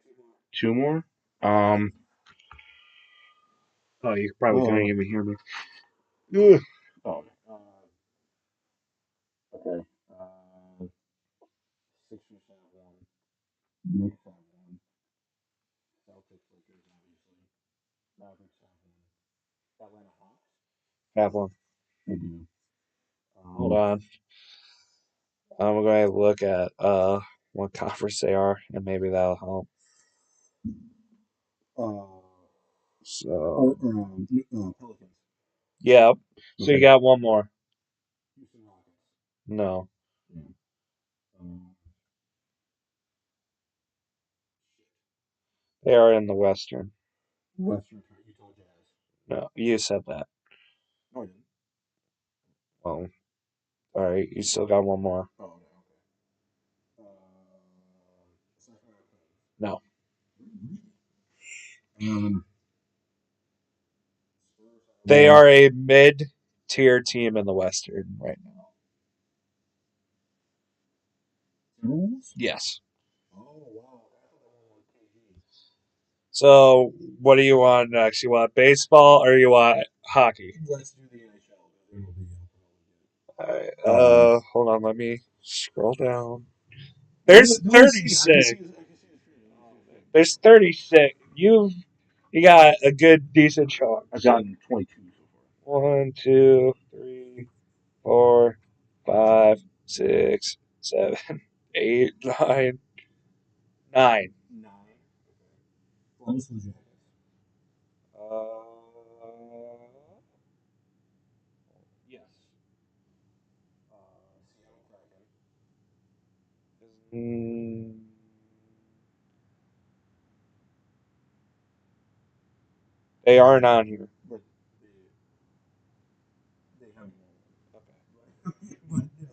two more. two more. Um, oh, you probably couldn't even hear me. Ugh. Oh, Okay. Sixers have one. Knicks have one. Celtics, Lakers, obviously. Mavericks have one. Atlanta Hawks. Have one. They do. Hold on. I'm going to look at what conference they are, and maybe that'll help. So, Pelicans. yeah. So Okay. you got one more. Houston Rockets. No. Yeah. Um, They are in the Western. Western Utah Jazz. No, you said that. No, I didn't. Well, all right. You still got one more. Oh, no, okay. Sacramento Kings. No. Um, They are a mid-tier team in the Western right now. Timberwolves? Yes. Oh, wow. I thought that one was KG. So, what do you want next? You want baseball or you want hockey? Let's do the NHL. It'll be All right. Um, Hold on. Let me scroll down. Don't, There's don't see. I can see. 36. I can see the screen. I can see the screen. There's 36. You got a good decent chunk. I've gotten 22 so far. 1, 2, 3, 4, 5, 6, 7, 8, 9, 9. 9. Okay. Columbus Blue Jackets. Yes. Seattle Kraken. Mm, they aren't on here. But they have more. Okay. Right. But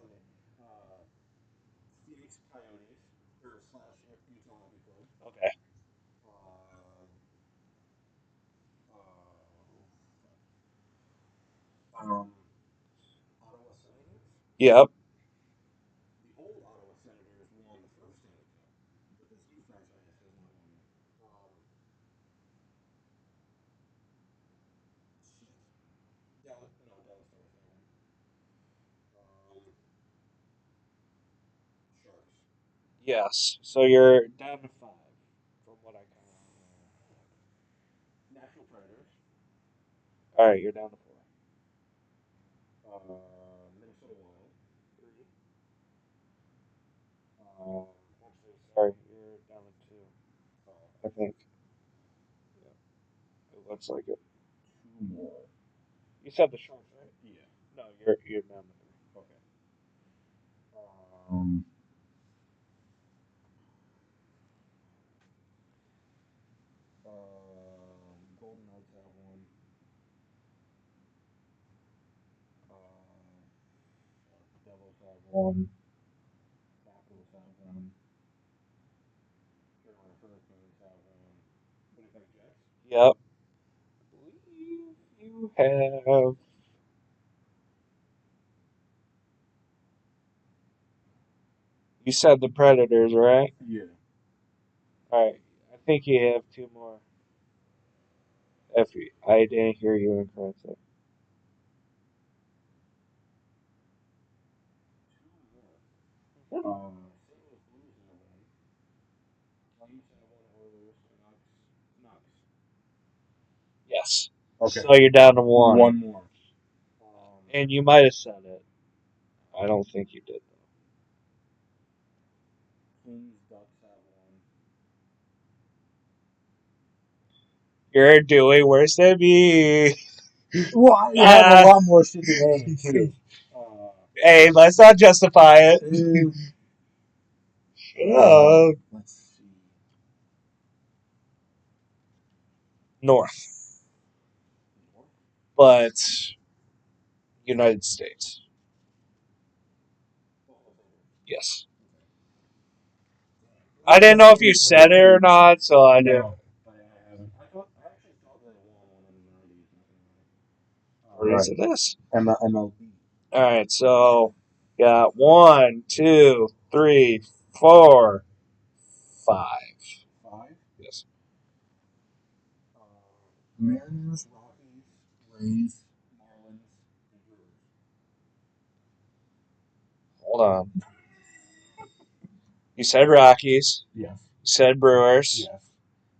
okay. Phoenix Coyotes or slash Utah Hockey Club. Okay. Uh, um, Ottawa Senators. Yep. The old Ottawa Senators won the first Stanley Cup, but this new franchise has not won yet. Shit. Dallas, no, Dallas Stars that one. Sharks. Yes. So you're down to 5 from what I count. Nashville Predators. All right, you're down to 4. Minnesota Wild. 3. Actually, sorry, you're down to 2. I think. Yeah, it looks like it. Two more. You said the Sharks, right? Yeah. No, you're down to 3. Okay. Um, Golden Knights have one. Devils have one. Capitals have one. Carolina Hurricanes have one. Winnipeg Jets. Yep. I believe you have. You said the Predators, right? Yeah. All right. I think you have 2 more. If I didn't hear you incorrectly. Two more. St. Louis Blues have one. Flames have one. Oilers. Canucks. Canucks. Yes. Okay. So you're down to 1. One more. And you might have said it. I don't think you did. Kings. Ducks have one. You're doing worse than me. Well, I have a lot more shit to name too. Hey, let's not justify it. Let's see. North. North. but United States. Yes. I didn't know if you said it or not, so I didn't. No, I haven't. I actually thought they won one in the 90s. What is it? This? MLB. All right, so got 1, 2, 3, 4, 5. 5. Yes. Mariners, Rockies, Rays, Marlins, and Brewers. Hold on. You said Rockies. Yes. You said Brewers. Yes.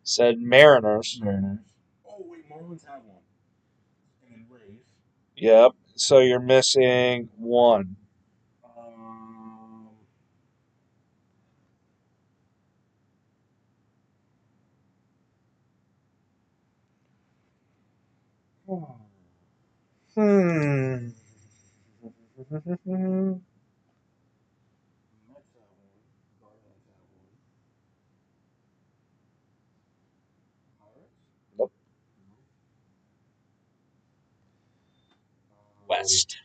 Said Mariners. Mariners. Oh wait, Marlins have one. And then Rays. Yep. So you're missing one. Hmm. Mets have one. Guardians have one. Pirates? Nope. No. West.